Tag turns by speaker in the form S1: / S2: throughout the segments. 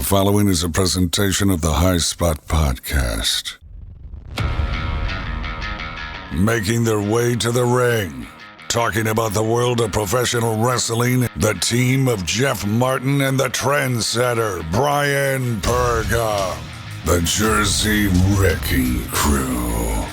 S1: The following is a presentation of the High Spot Podcast. Making their way to the ring, talking about the world of professional wrestling, the team of Jeff Martin and the trendsetter Brian Perga, the Jersey Wrecking Crew.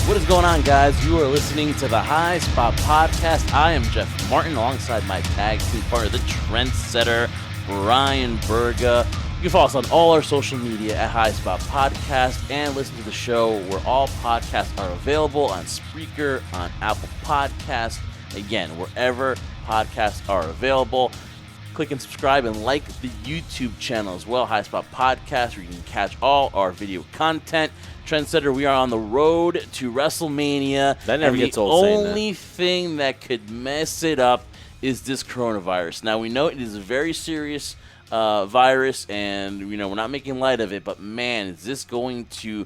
S2: What is going on, guys? You are listening to the High Spot Podcast. I am Jeff Martin alongside my tag team partner, the trendsetter Brian Perga. You can follow us on all our social media at High Spot Podcast and listen to the show where all podcasts are available on Spreaker, on Apple Podcasts, again, wherever podcasts are available. Click and subscribe and like the YouTube channel as well, High Spot Podcast, where you can catch all our video content. Trendsetter, we are on the road to WrestleMania.
S3: That never gets old saying that.
S2: The only thing that could mess it up is this coronavirus. Now, we know it is a very serious virus, and, we're not making light of it, but, man, is this going to,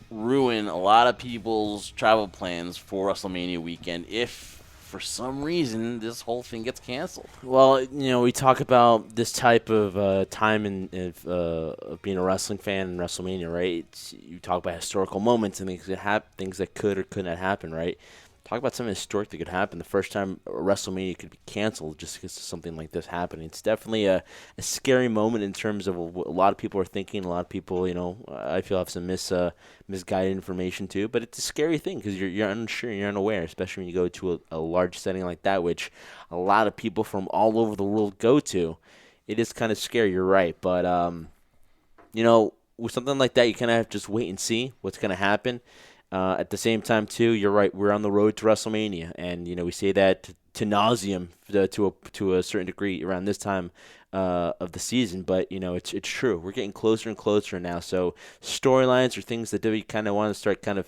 S2: ruin a lot of people's travel plans for WrestleMania weekend if, for some reason, this whole thing gets canceled.
S3: Well, we talk about this type of time of being a wrestling fan in WrestleMania, right? You talk about historical moments and things that could or could not happen, right? Talk about something historic that could happen. The first time WrestleMania could be canceled just because of something like this happening. It's definitely a scary moment in terms of what a lot of people are thinking. A lot of people, I feel have some misguided information too. But it's a scary thing because you're unsure, you're unaware, especially when you go to a large setting like that, which a lot of people from all over the world go to. It is kind of scary, you're right. But, with something like that, you kind of have to just wait and see what's going to happen. At the same time, too, you're right. We're on the road to WrestleMania, and we say that to nauseum to a certain degree around this time of the season. But it's true. We're getting closer and closer now. So storylines are things that WWE kind of want to start kind of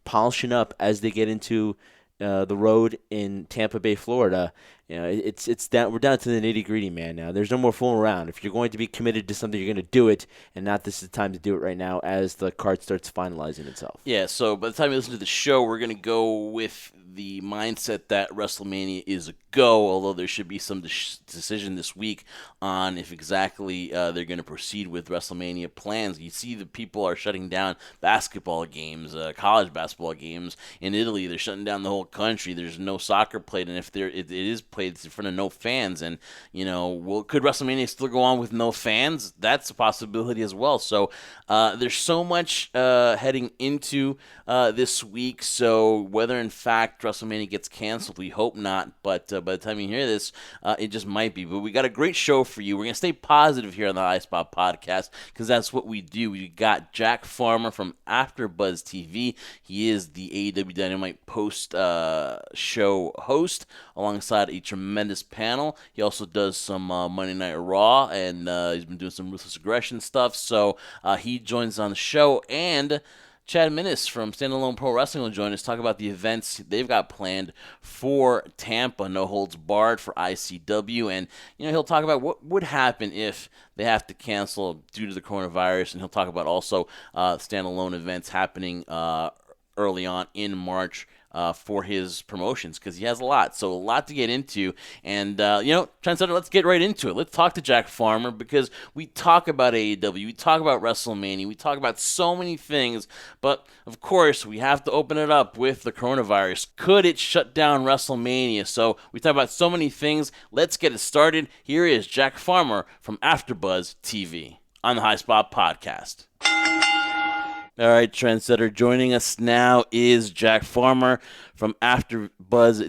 S3: polishing up as they get into the road in Tampa Bay, Florida. It's down. We're down to the nitty-gritty, man. Now there's no more fooling around. If you're going to be committed to something, you're going to do it, and not this is the time to do it right now as the card starts finalizing itself.
S2: Yeah. So by the time you listen to the show, we're going to go with the mindset that WrestleMania is a go. Although there should be some decision this week on if exactly they're going to proceed with WrestleMania plans. You see, the people are shutting down basketball games, college basketball games in Italy. They're shutting down the whole country. There's no soccer played, and if it is played, it's in front of no fans. And could WrestleMania still go on with no fans? That's a possibility as well. So there's so much heading into this week. So whether in fact WrestleMania gets canceled, we hope not. But by the time you hear this, it just might be. But we got a great show for you. We're going to stay positive here on the High Spot Podcast because that's what we do. We got Jack Farmer from AfterBuzz TV. He is the AEW Dynamite post show host alongside a tremendous panel. He also does some Monday Night Raw, and he's been doing some Ruthless Aggression stuff. So he joins on the show, and Chad Minnis from Standalone Pro Wrestling will join us, talk about the events they've got planned for Tampa, No Holds Barred for ICW, and he'll talk about what would happen if they have to cancel due to the coronavirus, and he'll talk about also standalone events happening early on in March for his promotions, because he has a lot to get into. And Trendsetter, let's get right into it. Let's talk to Jack Farmer, because we talk about AEW, we talk about WrestleMania, we talk about so many things, but of course we have to open it up with the coronavirus. Could it shut down WrestleMania? So we talk about so many things. Let's get it started. Here is Jack Farmer from AfterBuzz TV on the High Spot Podcast. All right, Trendsetter, joining us now is Jack Farmer from AfterBuzz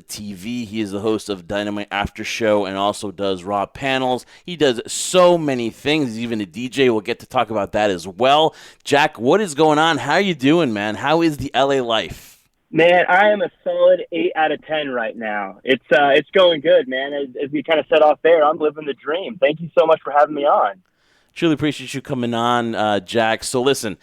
S2: TV. He is the host of Dynamite After Show and also does Raw panels. He does so many things. He's even a DJ. We'll get to talk about that as well. Jack, what is going on? How are you doing, man? How is the LA life?
S4: Man, I am a solid 8 out of 10 right now. It's going good, man. As we kind of set off there, I'm living the dream. Thank you so much for having me on.
S2: Truly appreciate you coming on, Jack. So listen,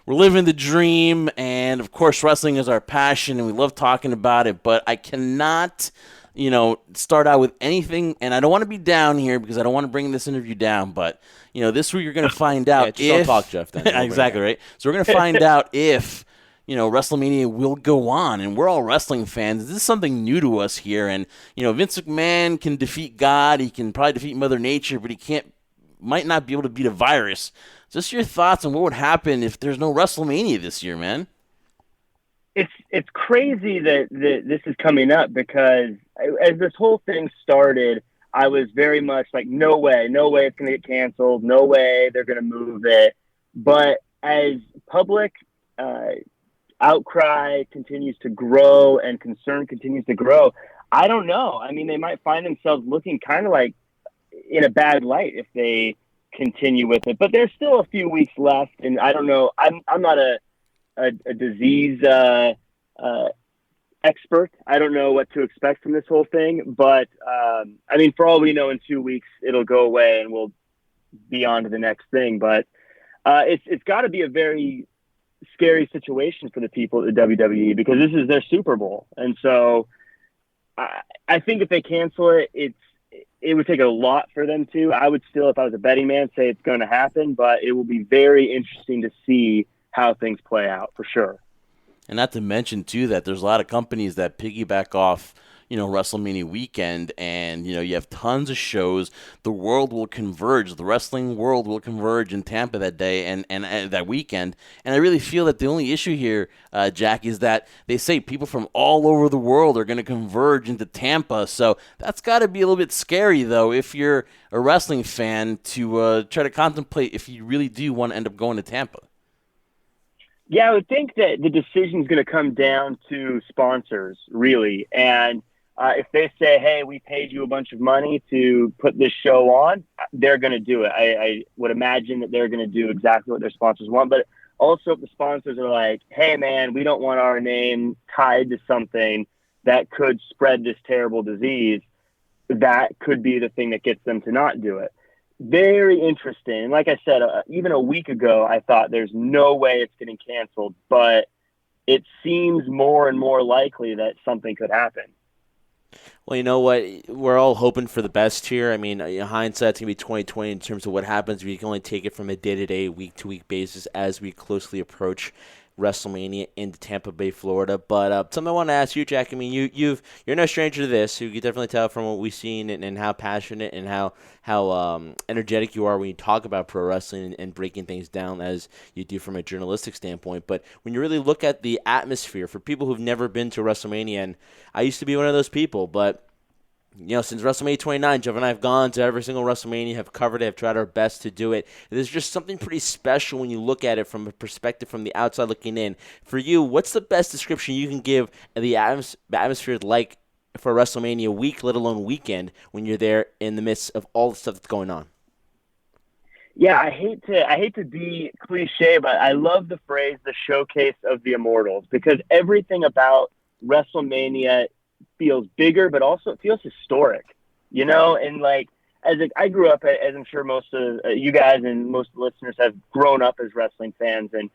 S2: we're living the dream, and of course wrestling is our passion, and we love talking about it, but I cannot, start out with anything, and I don't want to be down here because I don't want to bring this interview down, but, this week you're going to find out
S3: don't talk, Jeff, then.
S2: Exactly, right? So we're going to find out if WrestleMania will go on, and we're all wrestling fans. This is something new to us here, and Vince McMahon can defeat God, he can probably defeat Mother Nature, but might not be able to beat a virus. Just your thoughts on what would happen if there's no WrestleMania this year, man.
S4: It's crazy that this is coming up, because as this whole thing started, I was very much like, no way it's going to get canceled, no way they're going to move it. But as public outcry continues to grow and concern continues to grow, I don't know. I mean, they might find themselves looking kind of like in a bad light if they continue with it. But there's still a few weeks left, and I don't know. I'm not a disease expert. I don't know what to expect from this whole thing, but I mean, for all we know, in 2 weeks it'll go away and we'll be on to the next thing. But it's got to be a very scary situation for the people at the WWE, because this is their Super Bowl, and so I think if they cancel it, it would take a lot for them to. I would still, if I was a betting man, say it's going to happen, but it will be very interesting to see how things play out, for sure.
S2: And not to mention, too, that there's a lot of companies that piggyback off, WrestleMania weekend, and, you have tons of shows. The world will converge. The wrestling world will converge in Tampa that day and that weekend. And I really feel that the only issue here, Jack, is that they say people from all over the world are going to converge into Tampa. So that's got to be a little bit scary, though, if you're a wrestling fan, to try to contemplate if you really do want to end up going to Tampa.
S4: Yeah, I would think that the decision is going to come down to sponsors, really. And if they say, hey, we paid you a bunch of money to put this show on, they're going to do it. I would imagine that they're going to do exactly what their sponsors want. But also, if the sponsors are like, hey, man, we don't want our name tied to something that could spread this terrible disease, that could be the thing that gets them to not do it. Very interesting. Like I said, even a week ago, I thought there's no way it's getting canceled, but it seems more and more likely that something could happen.
S3: Well, you know what? We're all hoping for the best here. I mean, hindsight's going to be 2020 in terms of what happens. We can only take it from a day-to-day, week-to-week basis as we closely approach WrestleMania in Tampa Bay, Florida. But something I want to ask you, Jack. I mean, you're no stranger to this. You can definitely tell from what we've seen and how passionate and how energetic you are when you talk about pro wrestling and breaking things down as you do from a journalistic standpoint. But when you really look at the atmosphere for people who've never been to WrestleMania, and I used to be one of those people, but since WrestleMania 29, Jeff and I have gone to every single WrestleMania, have covered it, have tried our best to do it. There's just something pretty special when you look at it from a perspective from the outside looking in. For you, what's the best description you can give of the atmosphere like for a WrestleMania week, let alone weekend, when you're there in the midst of all the stuff that's going on?
S4: Yeah, I hate to be cliche, but I love the phrase "the showcase of the immortals," because everything about WrestleMania feels bigger, but also it feels historic, and like, I grew up, as I'm sure most of you guys and most of the listeners have grown up as wrestling fans, and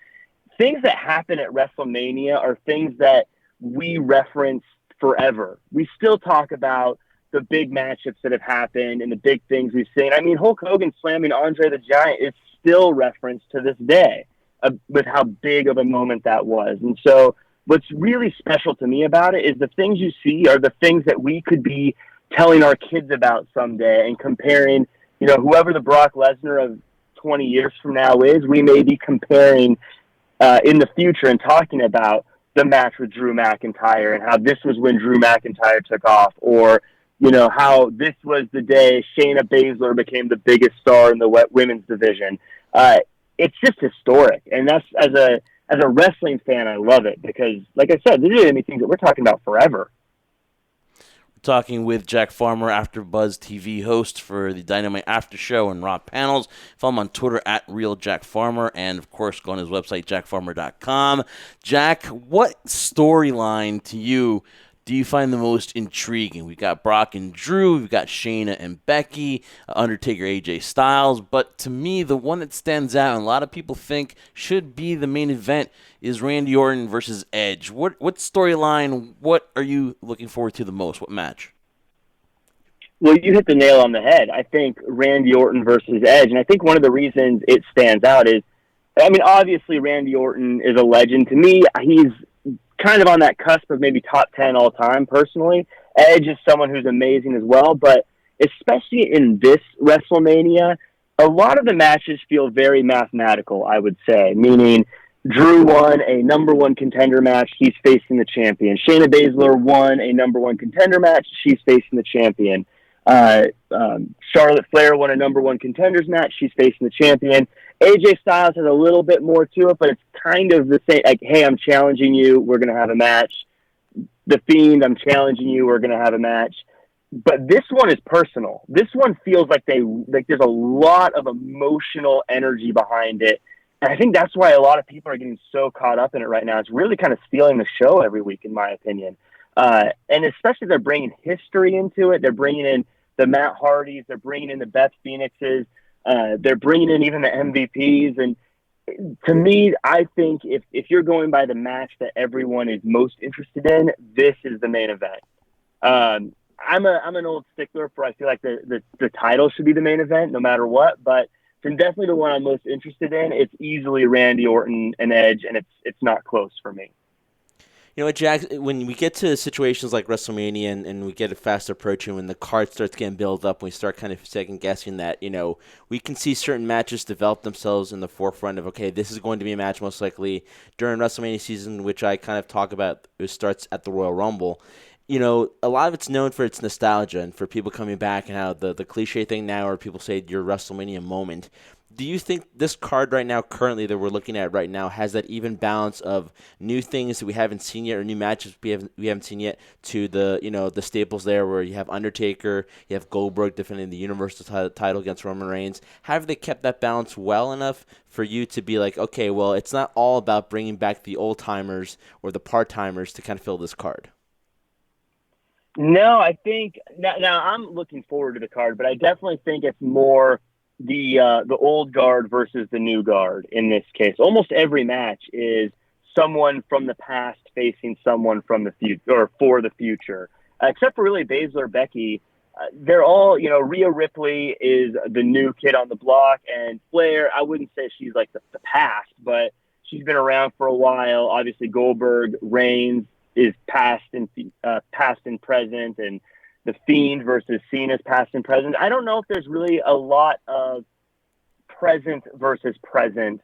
S4: things that happen at WrestleMania are things that we reference forever. We still talk about the big matchups that have happened and the big things we've seen. I mean, Hulk Hogan slamming Andre the Giant is still referenced to this day with how big of a moment that was. And so what's really special to me about it is the things you see are the things that we could be telling our kids about someday, and comparing, whoever the Brock Lesnar of 20 years from now is, we may be comparing in the future and talking about the match with Drew McIntyre and how this was when Drew McIntyre took off, or, how this was the day Shayna Baszler became the biggest star in the women's division. It's just historic. And that's, as a wrestling fan, I love it, because, like I said, these are going to be things that we're talking about forever.
S2: We're talking with Jack Farmer, AfterBuzz TV host for the Dynamite After Show and Raw panels. Follow him on Twitter at RealJackFarmer, and, of course, go on his website, jackfarmer.com. Jack, what storyline to you do you find the most intriguing? We've got Brock and Drew, we've got Shayna and Becky, Undertaker, AJ Styles, but to me, the one that stands out and a lot of people think should be the main event is Randy Orton versus Edge. What storyline, what are you looking forward to the most? What match?
S4: Well, you hit the nail on the head. I think Randy Orton versus Edge, and I think one of the reasons it stands out is I mean, obviously Randy Orton is a legend. To me, he's kind of on that cusp of maybe top 10 all time personally. Edge is someone who's amazing as well, but especially in this WrestleMania, a lot of the matches feel very mathematical, I would say, meaning Drew won a number one contender match. He's facing the champion. Shayna Baszler won a number one contender match. She's facing the champion. Charlotte Flair won a number one contenders match. She's facing the champion. AJ Styles has a little bit more to it, but it's kind of the same. Like, hey, I'm challenging you. We're going to have a match. The Fiend, I'm challenging you. We're going to have a match. But this one is personal. This one feels like there's a lot of emotional energy behind it. And I think that's why a lot of people are getting so caught up in it right now. It's really kind of stealing the show every week, in my opinion. And especially they're bringing history into it. They're bringing in the Matt Hardys. They're bringing in the Beth Phoenixes. They're bringing in even the MVPs. And to me, I think if you're going by the match that everyone is most interested in, this is the main event. I'm an old stickler for, I feel like the title should be the main event no matter what, but from definitely the one I'm most interested in, it's easily Randy Orton and Edge, and it's not close for me.
S3: You know what, Jack, when we get to situations like WrestleMania and we get it fast approaching, when the card starts getting built up, we start kind of second-guessing that, we can see certain matches develop themselves in the forefront of, okay, this is going to be a match most likely during WrestleMania season, which I kind of talk about, it starts at the Royal Rumble. A lot of it's known for its nostalgia and for people coming back and how the cliche thing now, or people say your WrestleMania moment. Do you think this card right now, currently, that we're looking at right now, has that even balance of new things that we haven't seen yet, or new matches we haven't seen yet, to the staples there, where you have Undertaker, you have Goldberg defending the Universal title against Roman Reigns? Have they kept that balance well enough for you to be like, okay, well, it's not all about bringing back the old timers or the part timers to kind of fill this card?
S4: No, I think now I'm looking forward to the card, but I definitely think it's more the old guard versus the new guard in this case. Almost every match is someone from the past facing someone from the future, or for the future, except for really Baszler, Becky. They're all, Rhea Ripley is the new kid on the block, and Flair, I wouldn't say she's like the past, but she's been around for a while. Obviously, Goldberg, Reigns is past and present, and the Fiend versus Cena's past and present. I don't know if there's really a lot of present versus present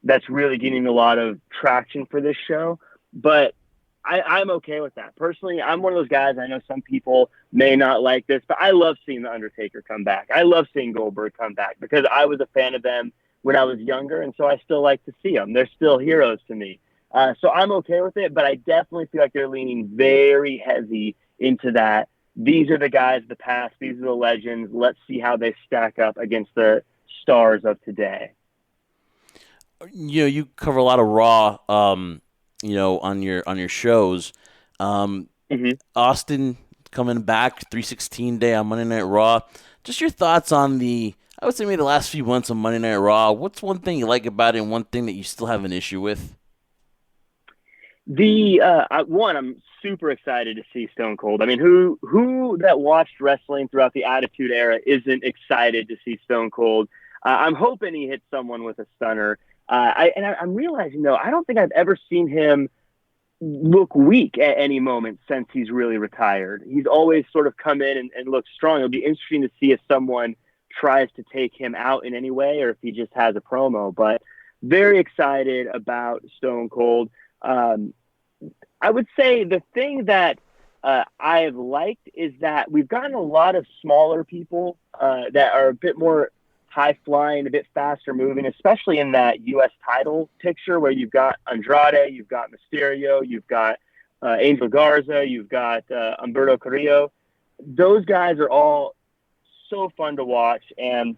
S4: that's really getting a lot of traction for this show, but I'm okay with that. Personally, I'm one of those guys, I know some people may not like this, but I love seeing The Undertaker come back. I love seeing Goldberg come back because I was a fan of them when I was younger, and so I still like to see them. They're still heroes to me. So I'm okay with it, but I definitely feel like they're leaning very heavy into that. These are the guys of the past. These are the legends. Let's see how they stack up against the stars of today.
S2: You cover a lot of Raw, on your shows. Austin coming back 316 day on Monday Night Raw. Just your thoughts on I would say maybe the last few months on Monday Night Raw. What's one thing you like about it and one thing that you still have an issue with?
S4: I'm super excited to see Stone Cold. I mean, who that watched wrestling throughout the Attitude Era isn't excited to see Stone Cold? I'm hoping he hits someone with a stunner. I'm realizing, though, I don't think I've ever seen him look weak at any moment since he's really retired. He's always sort of come in and looked strong. It'll be interesting to see if someone tries to take him out in any way or if he just has a promo. But very excited about Stone Cold. I would say the thing that I've liked is that we've gotten a lot of smaller people that are a bit more high-flying, a bit faster moving, especially in that U.S. title picture where you've got Andrade, you've got Mysterio, you've got Angel Garza, you've got Humberto Carrillo. Those guys are all so fun to watch, and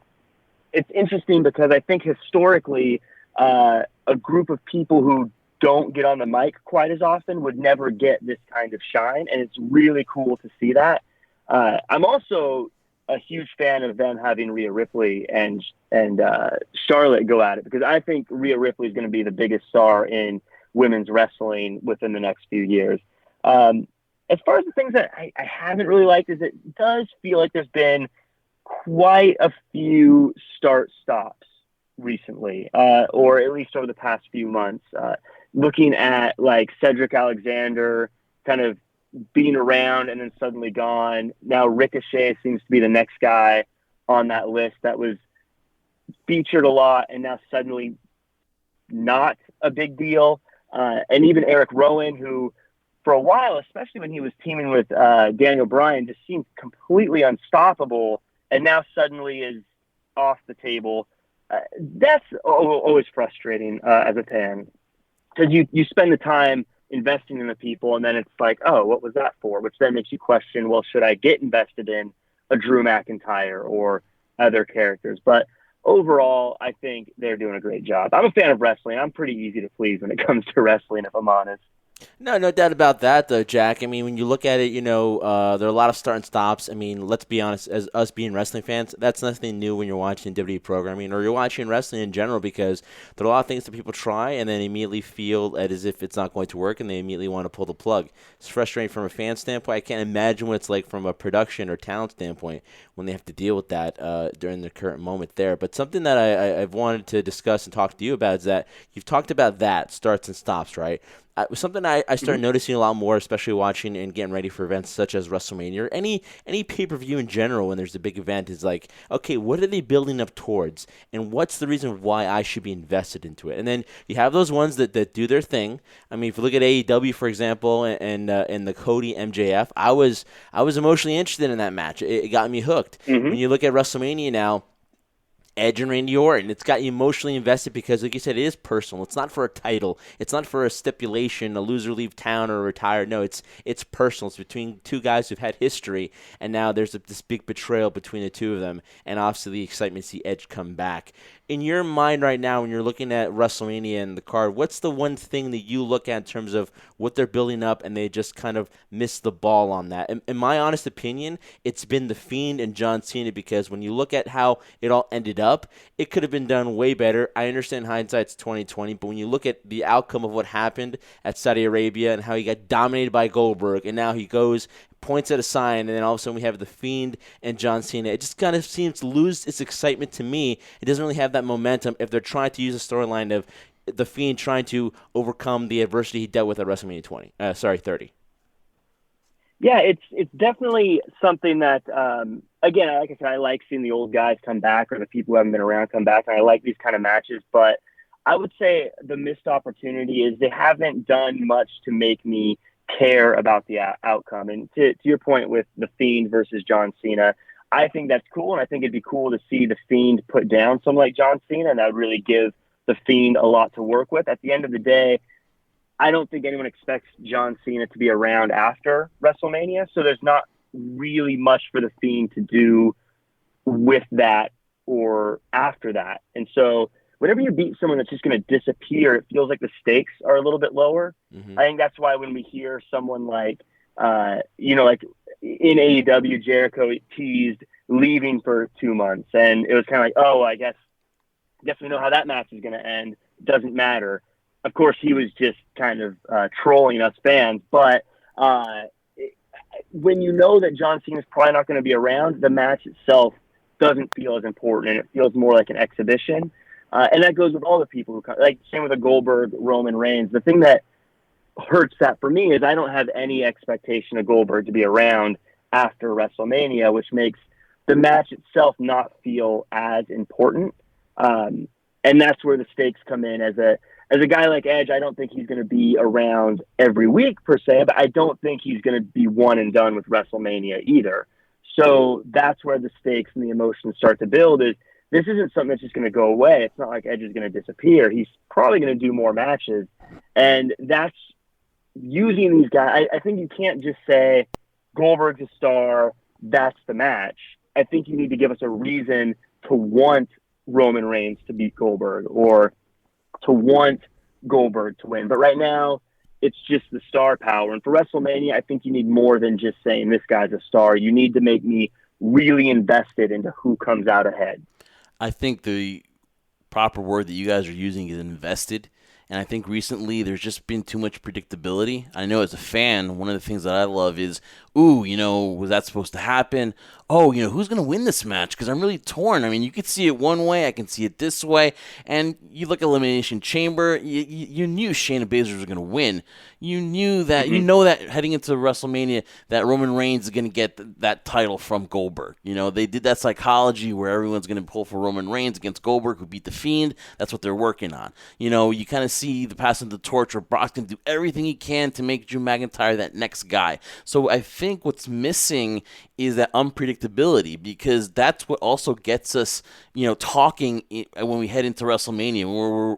S4: it's interesting because I think historically a group of people who don't get on the mic quite as often would never get this kind of shine, and it's really cool to see that. I'm also a huge fan of them having Rhea Ripley and Charlotte go at it, because I think Rhea Ripley is going to be the biggest star in women's wrestling within the next few years. As far as the things that I haven't really liked, is it does feel like there's been quite a few start-stops recently, or at least over the past few months. Looking at like Cedric Alexander kind of being around and then suddenly gone. Now Ricochet seems to be the next guy on that list that was featured a lot and now suddenly not a big deal. And even Eric Rowan, who for a while, especially when he was teaming with Daniel Bryan, just seemed completely unstoppable and now suddenly is off the table. That's always frustrating as a fan, because you spend the time investing in the people and then it's like, oh, what was that for? Which then makes you question, well, should I get invested in a Drew McIntyre or other characters? But overall, I think they're doing a great job. I'm a fan of wrestling. I'm pretty easy to please when it comes to wrestling, if I'm honest.
S3: No doubt about that, though, Jack. I mean, when you look at it, there are a lot of start and stops. I mean, let's be honest, as us being wrestling fans, that's nothing new when you're watching WWE programming or you're watching wrestling in general, because there are a lot of things that people try and then immediately feel as if it's not going to work and they immediately want to pull the plug. It's frustrating from a fan standpoint. I can't imagine what it's like from a production or talent standpoint when they have to deal with that during the current moment there. But something that I've wanted to discuss and talk to you about is that you've talked about that, starts and stops, right? Something I started noticing a lot more, especially watching and getting ready for events such as WrestleMania or any pay-per-view in general when there's a big event, is like, okay, what are they building up towards? And what's the reason why I should be invested into it? And then you have those ones that do their thing. I mean, if you look at AEW, for example, and the Cody MJF, I was emotionally interested in that match. It got me hooked. When you look at WrestleMania now, Edge and Randy Orton, it's got you emotionally invested because, like you said, it is personal. It's not for a title. It's not for a stipulation, a loser leave town or retire. No, it's personal. It's between two guys who've had history, and now there's this big betrayal between the two of them, and obviously the excitement to see Edge come back. In your mind right now, when you're looking at WrestleMania and the card, what's the one thing that you look at in terms of what they're building up and they just kind of missed the ball on that? In my honest opinion, it's been The Fiend and John Cena, because when you look at how it all ended up, it could have been done way better. I understand hindsight's 2020, but when you look at the outcome of what happened at Saudi Arabia and how he got dominated by Goldberg, and now he goes, points at a sign, and then all of a sudden we have The Fiend and John Cena. It just kind of seems to lose its excitement to me. It doesn't really have that momentum if they're trying to use a storyline of The Fiend trying to overcome the adversity he dealt with at WrestleMania 30.
S4: Yeah, it's definitely something that, again, like I said, I like seeing the old guys come back or the people who haven't been around come back, and I like these kind of matches. But I would say the missed opportunity is they haven't done much to make me care about the outcome. And to your point with The Fiend versus John Cena, I think that's cool, and I think it'd be cool to see The Fiend put down someone like John Cena, and that would really give The Fiend a lot to work with. At the end of the day, I don't think anyone expects John Cena to be around after WrestleMania, so there's not really much for The Fiend to do with that or after that. And so whenever you beat someone that's just going to disappear, it feels like the stakes are a little bit lower. I think that's why when we hear someone like, like in AEW, Jericho teased leaving for 2 months, and it was kind of like, oh, I guess we know how that match is going to end. Doesn't matter. Of course, he was just kind of trolling us fans, but when you know that John Cena is probably not going to be around, the match itself doesn't feel as important, and it feels more like an exhibition. And that goes with all the people who come, like same with the Goldberg, Roman Reigns. The thing that hurts that for me is I don't have any expectation of Goldberg to be around after WrestleMania, which makes the match itself not feel as important. And that's where the stakes come in. As a guy like Edge, I don't think he's going to be around every week per se, but I don't think he's going to be one and done with WrestleMania either. So that's where the stakes and the emotions start to build. Is this isn't something that's just going to go away. It's not like Edge is going to disappear. He's probably going to do more matches. And that's using these guys. I think you can't just say Goldberg's a star, that's the match. I think you need to give us a reason to want Roman Reigns to beat Goldberg or to want Goldberg to win. But right now, it's just the star power. And for WrestleMania, I think you need more than just saying this guy's a star. You need to make me really invested into who comes out ahead.
S2: I think the proper word that you guys are using is invested. And I think recently there's just been too much predictability. I know as a fan, one of the things that I love is, ooh, was that supposed to happen? Oh, who's going to win this match? Because I'm really torn. I mean, you could see it one way, I can see it this way. And you look at Elimination Chamber, you knew Shayna Baszler was going to win. You knew that, that heading into WrestleMania, that Roman Reigns is going to get that title from Goldberg. They did that psychology where everyone's going to pull for Roman Reigns against Goldberg, who beat The Fiend. That's what they're working on. You kind of see the passing of the torch where Brock's going to do everything he can to make Drew McIntyre that next guy. So I think what's missing is that unpredictability, because that's what also gets us, talking when we head into WrestleMania,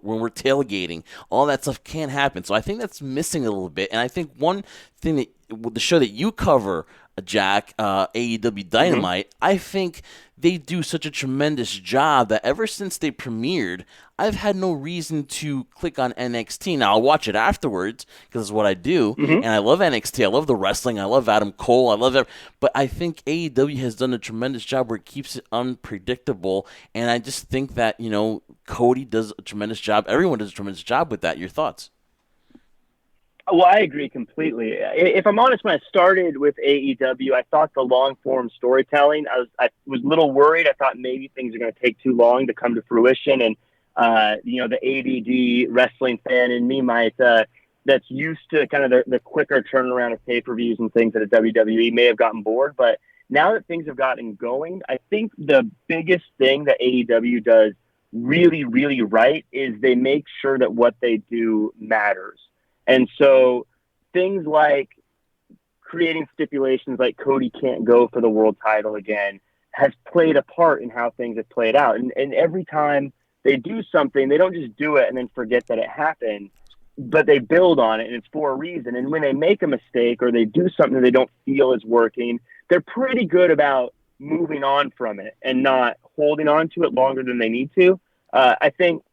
S2: when we're tailgating. All that stuff can't happen. So I think that's missing a little bit. And I think one thing that the show that you cover, Jack, AEW Dynamite, I think they do such a tremendous job that ever since they premiered, I've had no reason to click on NXT. Now, I'll watch it afterwards because it's what I do, and I love NXT. I love the wrestling. I love Adam Cole. I love that. But I think AEW has done a tremendous job where it keeps it unpredictable, and I just think that, Cody does a tremendous job. Everyone does a tremendous job with that. Your thoughts?
S4: Well, I agree completely. If I'm honest, when I started with AEW, I thought the long-form storytelling, I was a little worried. I thought maybe things are going to take too long to come to fruition. And, the ADD wrestling fan in me that's used to kind of the quicker turnaround of pay-per-views and things at a WWE may have gotten bored. But now that things have gotten going, I think the biggest thing that AEW does really, really right is they make sure that what they do matters. And so things like creating stipulations like Cody can't go for the world title again has played a part in how things have played out. And every time they do something, they don't just do it and then forget that it happened, but they build on it, and it's for a reason. And when they make a mistake or they do something they don't feel is working, they're pretty good about moving on from it and not holding on to it longer than they need to. I think,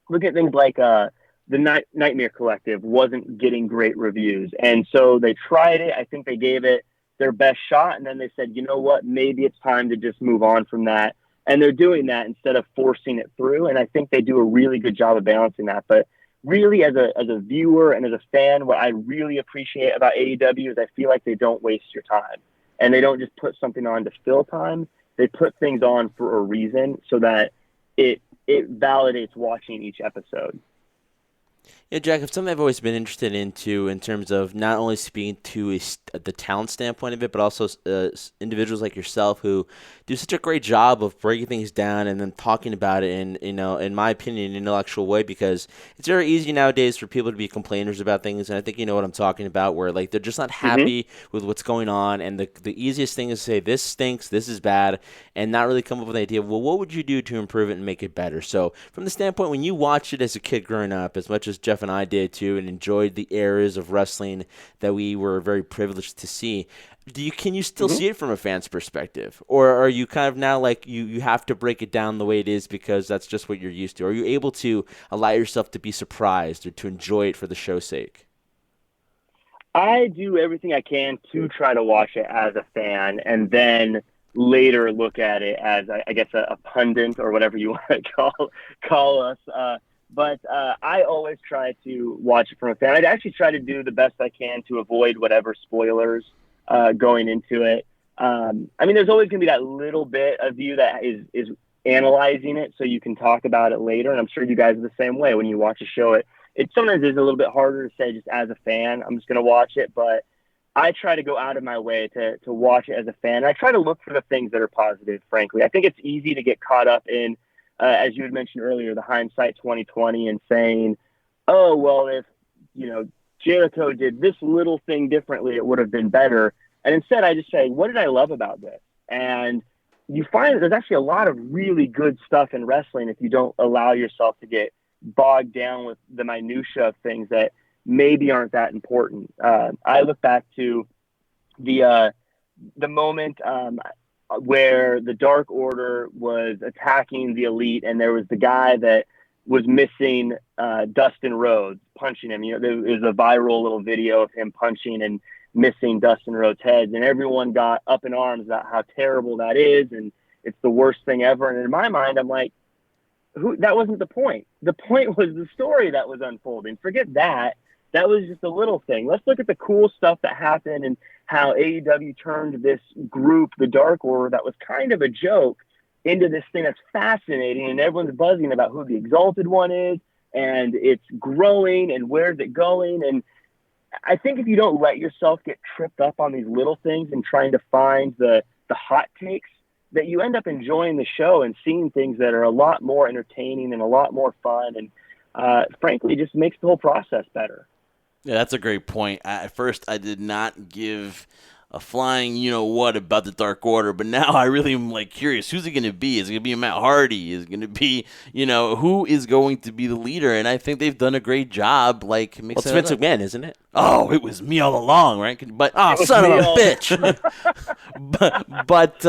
S4: look at things like the Nightmare Collective wasn't getting great reviews. And so they tried it. I think they gave it their best shot. And then they said, you know what, maybe it's time to just move on from that. And they're doing that instead of forcing it through. And I think they do a really good job of balancing that. But really, as a viewer and as a fan, what I really appreciate about AEW is I feel like they don't waste your time. And they don't just put something on to fill time. They put things on for a reason so that it validates watching each episode.
S3: Yeah, Jack, it's something I've always been interested into in terms of not only speaking to the talent standpoint of it, but also individuals like yourself who do such a great job of breaking things down and then talking about it in my opinion, an intellectual way, because it's very easy nowadays for people to be complainers about things, and I think you know what I'm talking about, where like they're just not happy with what's going on, and the easiest thing is to say, this stinks, this is bad, and not really come up with an idea of, well, what would you do to improve it and make it better? So from the standpoint, when you watched it as a kid growing up, as much as Jeff and I did too, and enjoyed the eras of wrestling that we were very privileged to see, can you still see it from a fan's perspective, or are you kind of now like you have to break it down the way it is because that's just what you're used to? Are you able to allow yourself to be surprised or to enjoy it for the show's sake?
S4: I do everything I can to try to watch it as a fan, and then later look at it as, I guess, a pundit or whatever you want to call us. But I always try to watch it from a fan. I'd actually try to do the best I can to avoid whatever spoilers going into it. I mean, there's always going to be that little bit of you that is analyzing it so you can talk about it later. And I'm sure you guys are the same way when you watch a show. It sometimes is a little bit harder to say just as a fan, I'm just going to watch it. But I try to go out of my way to watch it as a fan. And I try to look for the things that are positive, frankly. I think it's easy to get caught up in, as you had mentioned earlier, the hindsight 2020 and saying, oh, well, if, Jericho did this little thing differently, it would have been better. And instead, I just say, what did I love about this? And you find that there's actually a lot of really good stuff in wrestling if you don't allow yourself to get bogged down with the minutia of things that maybe aren't that important. I look back to the moment where the Dark Order was attacking the Elite, and there was the guy that was missing Dustin Rhodes, punching him. There was a viral little video of him punching and missing Dustin Rhodes' head, and everyone got up in arms about how terrible that is, and it's the worst thing ever. And in my mind, I'm like, that wasn't the point. The point was the story that was unfolding. Forget that. That was just a little thing. Let's look at the cool stuff that happened and how AEW turned this group, the Dark Order, that was kind of a joke, into this thing that's fascinating, and everyone's buzzing about who the Exalted One is, and it's growing, and where's it going. And I think if you don't let yourself get tripped up on these little things and trying to find the hot takes, that you end up enjoying the show and seeing things that are a lot more entertaining and a lot more fun, and frankly, just makes the whole process better.
S2: Yeah, that's a great point. At first, I did not give a flying you-know-what about the Dark Order, but now I really am curious. Who's it going to be? Is it going to be Matt Hardy? Is it going to be, who is going to be the leader? And I think they've done a great job, mixing
S3: it's Vince McMahon, isn't it?
S2: Oh, it was me all along, right? But son of a bitch! but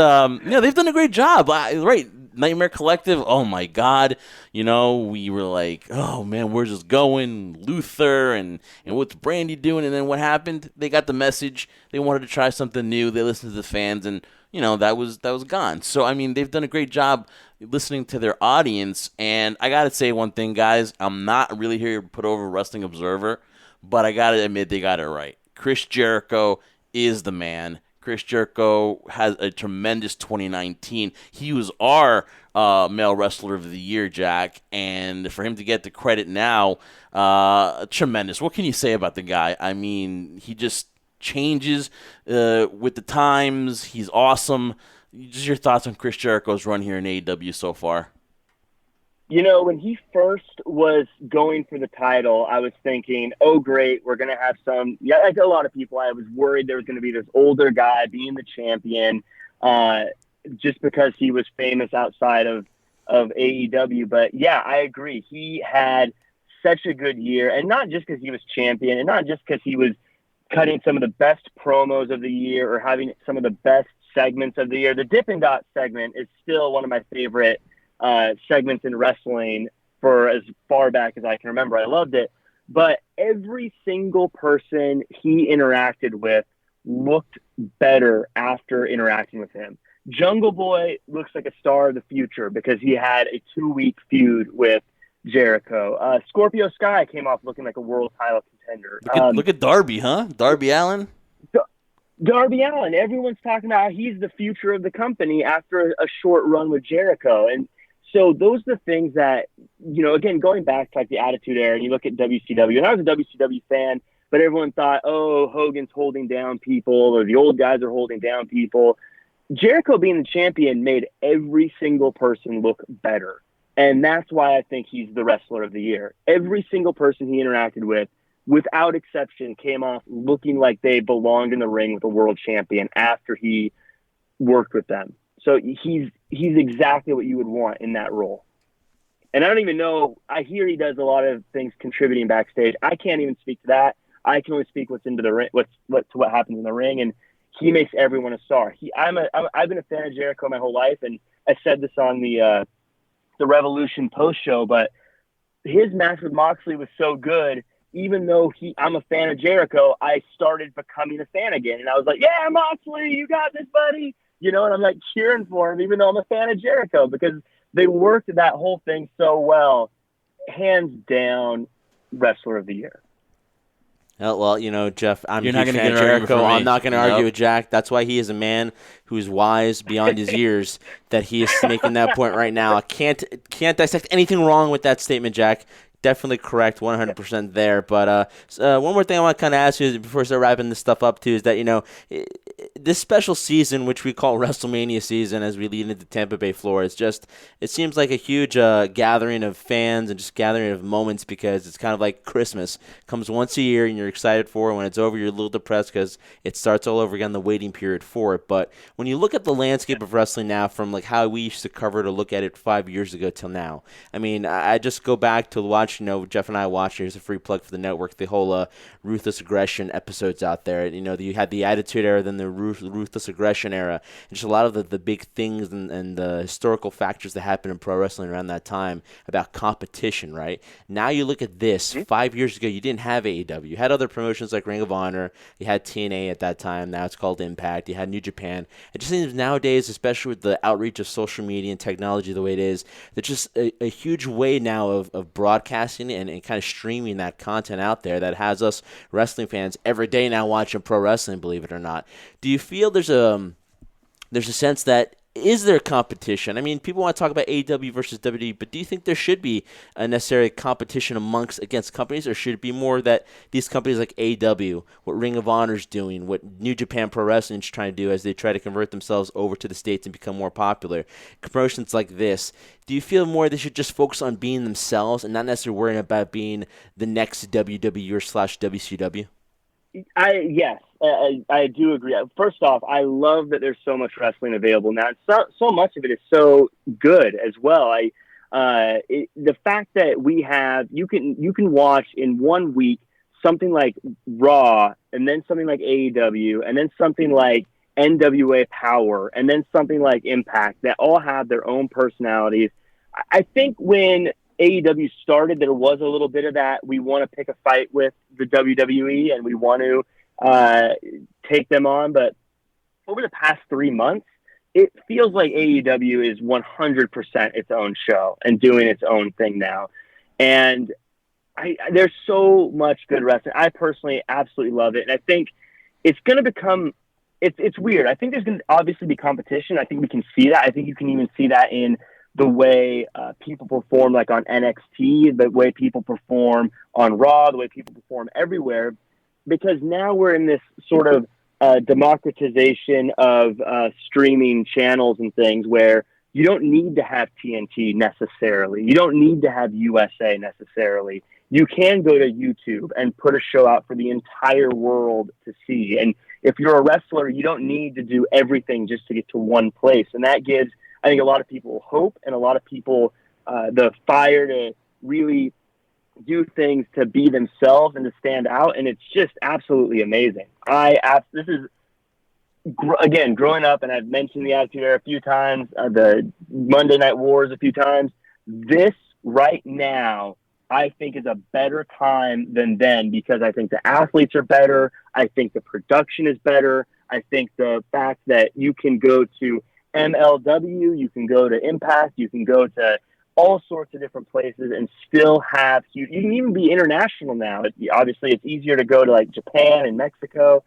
S2: they've done a great job, right? Nightmare Collective, oh my God, we were like, oh man, where's this going? Luther and what's Brandy doing? And then what happened? They got the message. They wanted to try something new. They listened to the fans, and that was gone. So I mean, they've done a great job listening to their audience. And I gotta say one thing, guys, I'm not really here to put over Wrestling Observer, but I gotta admit they got it right. Chris Jericho is the man. Chris Jericho has a tremendous 2019. He was our male wrestler of the year, Jack, and for him to get the credit now, tremendous. What can you say about the guy? I mean, he just changes with the times. He's awesome. Just your thoughts on Chris Jericho's run here in AEW so far?
S4: When he first was going for the title, I was thinking, oh, great, we're going to have like a lot of people, I was worried there was going to be this older guy being the champion just because he was famous outside of AEW. But, yeah, I agree. He had such a good year, and not just because he was champion and not just because he was cutting some of the best promos of the year or having some of the best segments of the year. The Dippin' Dot segment is still one of my favorite segments in wrestling for as far back as I can remember. I loved it. But every single person he interacted with looked better after interacting with him. Jungle Boy looks like a star of the future because he had a 2-week feud with Jericho. Scorpio Sky came off looking like a world title contender.
S2: Look at Darby, huh? Darby Allin?
S4: Darby Allin. Everyone's talking about how he's the future of the company after a short run with Jericho. And so those are the things that, again, going back to the Attitude Era, and you look at WCW, and I was a WCW fan, but everyone thought, oh, Hogan's holding down people, or the old guys are holding down people. Jericho being the champion made every single person look better. And that's why I think he's the wrestler of the year. Every single person he interacted with, without exception, came off looking like they belonged in the ring with a world champion after he worked with them. So he's exactly what you would want in that role. And I don't even know, I hear he does a lot of things contributing backstage. I can't even speak to that. I can only speak what's into the ring, what happens in the ring, and he makes everyone a star. I've been a fan of Jericho my whole life, and I said this on the Revolution post show, but his match with Moxley was so good. Even though I'm a fan of Jericho, I started becoming a fan again, and I was like, "Yeah, Moxley, you got this, buddy." And I'm cheering for him, even though I'm a fan of Jericho, because they worked that whole thing so well. Hands down, wrestler of the year.
S3: Well, Jeff, I'm
S2: You're
S3: a
S2: not
S3: huge
S2: gonna
S3: fan
S2: get
S3: of
S2: an argument
S3: Jericho.
S2: from me.
S3: I'm not going to argue with Jack. That's why he is a man who's wise beyond his years, that he is making that point right now. I can't dissect anything wrong with that statement, Jack. Definitely correct, 100% there. But one more thing I want to kind of ask you before I start wrapping this stuff up, too, is that, this special season, which we call WrestleMania season as we lead into Tampa Bay, Florida, it seems like a huge gathering of fans and just gathering of moments, because it's kind of like Christmas. It comes once a year and you're excited for it. When it's over, you're a little depressed because it starts all over again, the waiting period for it. But when you look at the landscape of wrestling now, from how we used to cover to look at it 5 years ago till now, I mean, I just go back to watch, Jeff and I watched, here's a free plug for the network, the whole Ruthless Aggression episodes out there. You had the Attitude Era, then the Ruthless Aggression era, and just a lot of the big things and the historical factors that happened in pro wrestling around that time about competition, right? Now you look at this. 5 years ago, you didn't have AEW. You had other promotions like Ring of Honor. You had TNA at that time. Now it's called Impact. You had New Japan. It just seems nowadays, especially with the outreach of social media and technology the way it is, there's just a huge way now of broadcasting and kind of streaming that content out there that has us wrestling fans every day now watching pro wrestling, believe it or not. Do you feel there's a sense that is there competition? I mean, people want to talk about AEW versus WWE, but do you think there should be a necessary competition against companies, or should it be more that these companies like AEW, what Ring of Honor's doing, what New Japan Pro Wrestling is trying to do as they try to convert themselves over to the States and become more popular, promotions like this, do you feel more they should just focus on being themselves and not necessarily worrying about being the next WWE or /WCW?
S4: Yes, I do agree. First off, I love that there's so much wrestling available now. So much of it is so good as well. The fact that we have you can watch in 1 week something like Raw, and then something like AEW, and then something like NWA Power, and then something like Impact, that all have their own personalities. I think when AEW started, there was a little bit of that. We want to pick a fight with the WWE and we want to take them on. But over the past 3 months, it feels like AEW is 100% its own show and doing its own thing now. And there's so much good wrestling. I personally absolutely love it. And I think it's going to become, it's weird. I think there's going to obviously be competition. I think we can see that. I think you can even see that in the way people perform, like on NXT, the way people perform on Raw, the way people perform everywhere, because now we're in this sort of democratization of streaming channels and things where you don't need to have TNT necessarily. You don't need to have USA necessarily. You can go to YouTube and put a show out for the entire world to see. And if you're a wrestler, you don't need to do everything just to get to one place. And that gives, I think, a lot of people hope and a lot of people the fire to really do things to be themselves and to stand out. And it's just absolutely amazing. This is, again, growing up, and I've mentioned the Attitude Era a few times, the Monday Night Wars a few times. This right now, I think, is a better time than then, because I think the athletes are better. I think the production is better. I think the fact that you can go to MLW, you can go to Impact, you can go to all sorts of different places and still have, you can even be international now. Obviously, it's easier to go to like Japan and Mexico.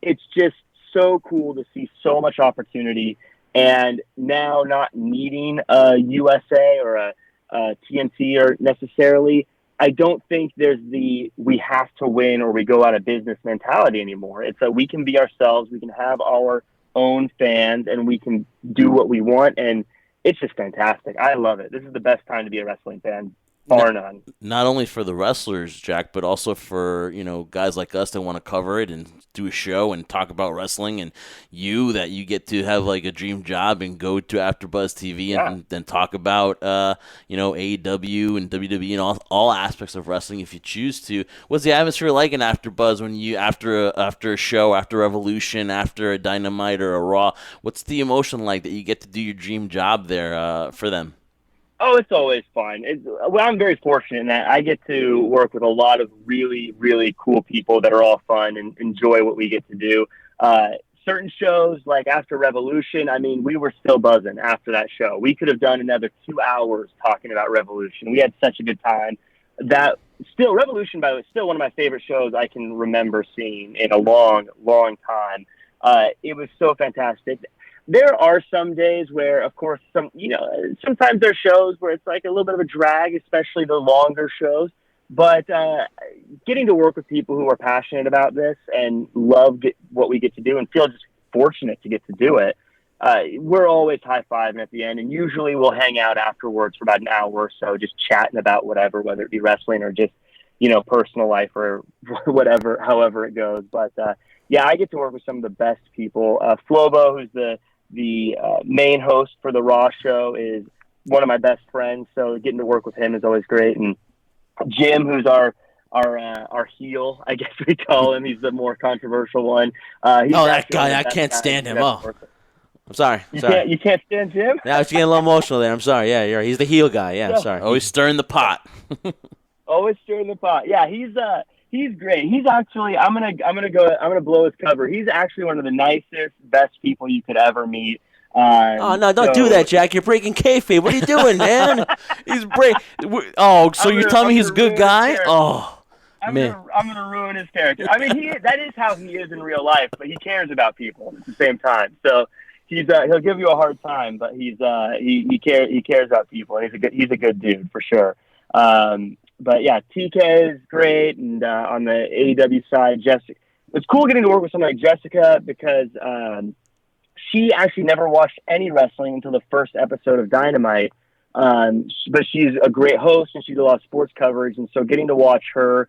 S4: It's just so cool to see so much opportunity, and now not needing a USA or a TNT or necessarily. I don't think there's we have to win or we go out of business mentality anymore. It's that we can be ourselves, we can have our own fans, and we can do what we want, and it's just fantastic. I love it. This is the best time to be a wrestling fan, bar none.
S2: Not only for the wrestlers, Jack, but also for, guys like us that want to cover it and do a show and talk about wrestling, and that you get to have like a dream job and go to AfterBuzz TV and then talk about AEW and WWE and all aspects of wrestling if you choose to. What's the atmosphere like in AfterBuzz when you after a show, after Revolution, after a Dynamite or a Raw? What's the emotion like that you get to do your dream job there for them?
S4: Oh, it's always fun. I'm very fortunate in that I get to work with a lot of really, really cool people that are all fun and enjoy what we get to do. Certain shows, like after Revolution, I mean, we were still buzzing after that show. We could have done another 2 hours talking about Revolution. We had such a good time. Revolution, by the way, is still one of my favorite shows I can remember seeing in a long, long time. It was so fantastic. There are some days where, of course, sometimes there's shows where it's like a little bit of a drag, especially the longer shows. But getting to work with people who are passionate about this and love what we get to do and feel just fortunate to get to do it, we're always high-fiving at the end. And usually we'll hang out afterwards for about an hour or so, just chatting about whatever, whether it be wrestling or just, personal life or whatever, however it goes. But, I get to work with some of the best people. Flobo, who's the main host for the Raw show, is one of my best friends, so getting to work with him is always great. And Jim, who's our our heel, I guess we call him. He's the more controversial one.
S3: That guy, I can't stand him. Oh, I'm sorry.
S4: You can't stand Jim?
S3: Yeah, I was getting a little emotional there. I'm sorry. Yeah, you're right. He's the heel guy. Yeah, sorry.
S2: Always stirring the pot.
S4: Always stirring the pot. Yeah, he's great. He's actually I'm gonna blow his cover. He's actually one of the nicest, best people you could ever meet.
S3: Oh no! Don't do that, Jack. You're breaking kayfabe. What are you doing, man? So you're telling me he's a good guy? Oh, man.
S4: I'm gonna ruin his character. I mean, that is how he is in real life, but he cares about people at the same time. So he'll give you a hard time, but he cares about people, and he's a good dude for sure. But yeah, TK is great, and on the AEW side, Jessica. It's cool getting to work with someone like Jessica because she actually never watched any wrestling until the first episode of Dynamite. But she's a great host and she did a lot of sports coverage. And so getting to watch her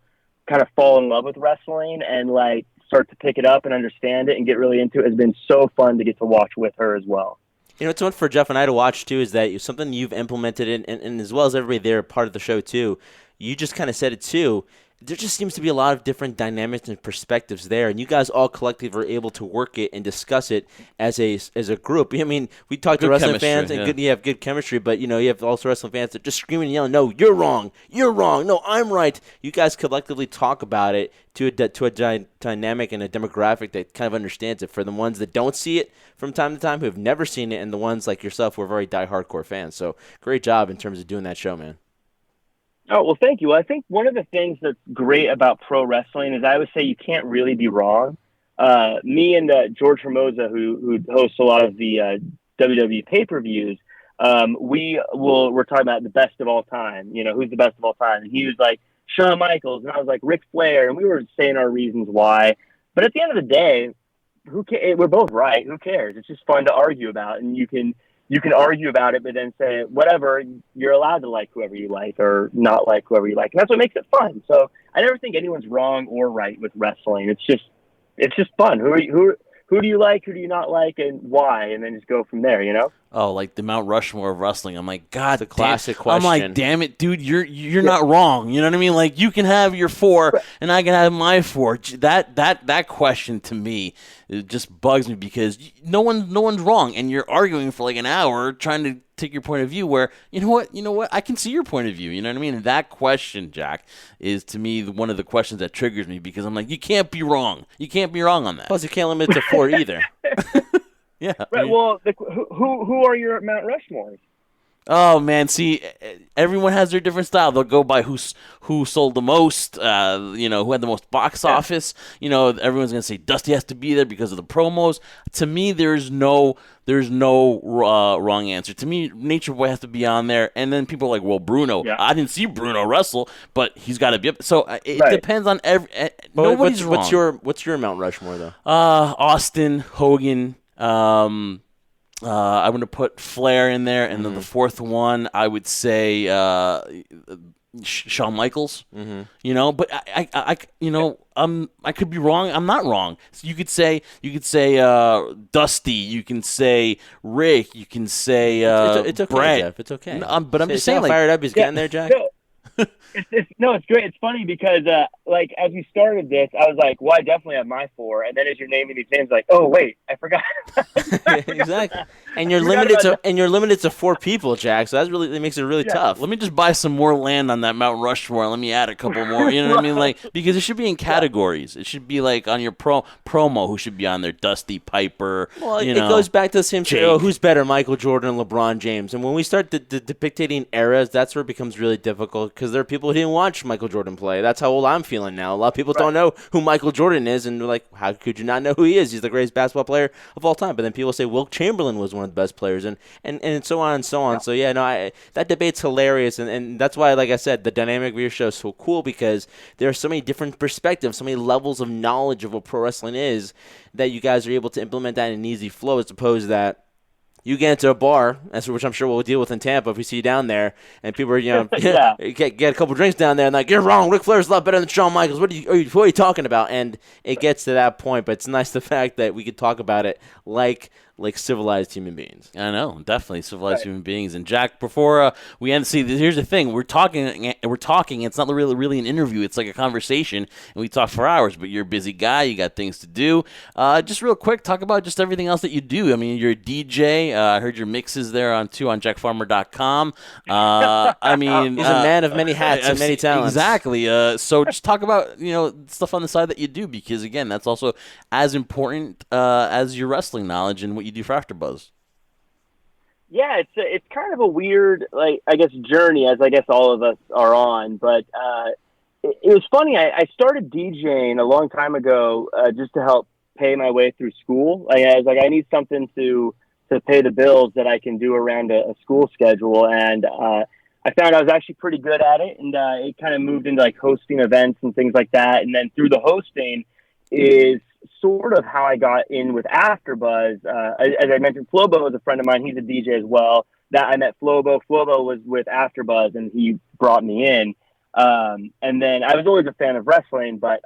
S4: kind of fall in love with wrestling and like start to pick it up and understand it and get really into it has been so fun to get to watch with her as well.
S3: You know, it's one for Jeff and I to watch too is that something you've implemented and as well as everybody there, part of the show too. You just kind of said it too. There just seems to be a lot of different dynamics and perspectives there, and you guys all collectively are able to work it and discuss it as a group. I mean, we talk to wrestling fans, and you have good chemistry, but you have also wrestling fans that just screaming and yelling, "No, you're wrong! You're wrong! No, I'm right!" You guys collectively talk about it to a dynamic and a demographic that kind of understands it. For the ones that don't see it from time to time, who have never seen it, and the ones like yourself who are very die-hardcore fans. So, great job in terms of doing that show, man.
S4: Oh, well, thank you. Well, I think one of the things that's great about pro wrestling is I would say you can't really be wrong. Me and George Hermosa, who hosts a lot of the WWE pay-per-views, we're talking about the best of all time. Who's the best of all time? And he was like, Shawn Michaels. And I was like, Ric Flair. And we were saying our reasons why. But at the end of the day, we're both right. Who cares? It's just fun to argue about. And you can argue about it, but then say, whatever, you're allowed to like whoever you like or not like whoever you like. And that's what makes it fun. So I never think anyone's wrong or right with wrestling. It's just fun. Who do you like? Who do you not like? And why? And then just go from there,
S2: Oh, like the Mount Rushmore of wrestling. I'm like, God,
S3: the classic question.
S2: I'm like, damn it, dude, you're not wrong. You know what I mean? Like, you can have your 4, and I can have my 4. That question to me, it just bugs me because no one's wrong, and you're arguing for like an hour trying to take your point of view. Where you know what, I can see your point of view. You know what I mean? And that question, Jack, is to me one of the questions that triggers me because I'm like, you can't be wrong. You can't be wrong on that.
S3: Plus, you can't limit it to 4 either.
S2: Yeah.
S4: Right. Well, who are your Mount Rushmores?
S2: Oh man, see, everyone has their different style. They'll go by who sold the most, who had the most box office. Everyone's gonna say Dusty has to be there because of the promos. To me, there's no wrong answer. To me, Nature Boy has to be on there, and then people are like, well, Bruno. Yeah. I didn't see Bruno wrestle, but he's got to be up. So it depends on nobody's wrong.
S3: What's your Mount Rushmore though?
S2: Austin, Hogan. I'm going to put Flair in there, and then the fourth one, I would say Shawn Michaels. Mm-hmm. But I could be wrong. I'm not wrong. So you could say Dusty. You can say Rick. You can say
S3: it's okay,
S2: Brett.
S3: Jeff. It's okay.
S2: No, but I'm just saying, like,
S3: fired up. He's getting there, Jack.
S4: It's great. It's funny because, as we started this, I was like, well, I definitely have my 4. And then as you're naming these names, like, oh, wait, I forgot.
S3: Exactly. And you're limited to 4 people, Jack. So that makes it really tough.
S2: Let me just buy some more land on that Mount Rushmore. Let me add a couple more. You know what I mean? Like, because it should be in categories. It should be like on your promo, who should be on there? Dusty, Piper.
S3: Well, it goes back to the same thing. Who's better, Michael Jordan or LeBron James? And when we start depicting eras, that's where it becomes really difficult because there are people who didn't watch Michael Jordan play. That's how old I'm feeling now. A lot of people don't know who Michael Jordan is, and they're like, how could you not know who he is? He's the greatest basketball player of all time. But then people say Wilt Chamberlain was one of the best players, and so on and so on. Yeah. So, that debate's hilarious, and that's why, like I said, the dynamic of your show is so cool because there are so many different perspectives, so many levels of knowledge of what pro wrestling is that you guys are able to implement that in an easy flow as opposed to that you get into a bar, which I'm sure we'll deal with in Tampa if we see you down there, and people are, get a couple drinks down there, and like, you're wrong, Ric Flair's a lot better than Shawn Michaels. What are you talking about? And it gets to that point, but it's nice the fact that we could talk about it like like civilized human beings.
S2: I know, definitely civilized human beings. And Jack, before we end, see, here's the thing: we're talking. It's not really an interview. It's like a conversation, and we talk for hours. But you're a busy guy. You got things to do. Just real quick, talk about just everything else that you do. I mean, you're a DJ. I heard your mixes there on JackFarmer.com. I mean,
S3: he's a man of many hats and many talents.
S2: Exactly. So just talk about stuff on the side that you do, because again, that's also as important as your wrestling knowledge and what you do for AfterBuzz.
S4: Yeah, it's kind of a weird, journey, as I guess all of us are on. But it was funny. I started DJing a long time ago just to help pay my way through school. I was like, I need something to pay the bills that I can do around a school schedule. And I found I was actually pretty good at it. And it kind of moved into like hosting events and things like that. And then through the hosting is sort of how I got in with AfterBuzz. As I mentioned, Flobo was a friend of mine. He's a DJ as well. That I met Flobo. Flobo was with AfterBuzz, and he brought me in. And then I was always a fan of wrestling, but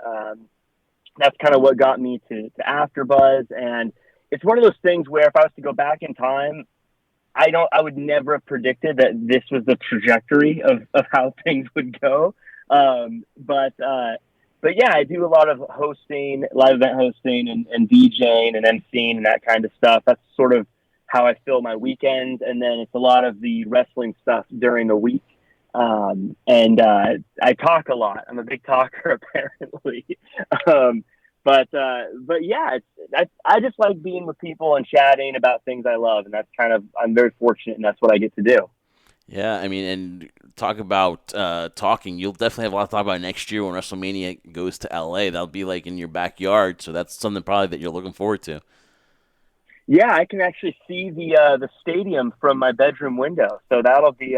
S4: that's kind of what got me to AfterBuzz. And it's one of those things where if I was to go back in time, I would never have predicted that this was the trajectory of how things would go. But yeah, I do a lot of hosting, live event hosting and DJing and MCing and that kind of stuff. That's sort of how I fill my weekends. And then it's a lot of the wrestling stuff during the week. And I talk a lot. I'm a big talker, apparently. But yeah, I just like being with people and chatting about things I love. And I'm very fortunate, and that's what I get to do.
S2: Yeah, I mean, and talk about talking. You'll definitely have a lot to talk about next year when WrestleMania goes to LA. That'll be like in your backyard, so that's something probably that you're looking forward to.
S4: Yeah, I can actually see the stadium from my bedroom window, so that'll be.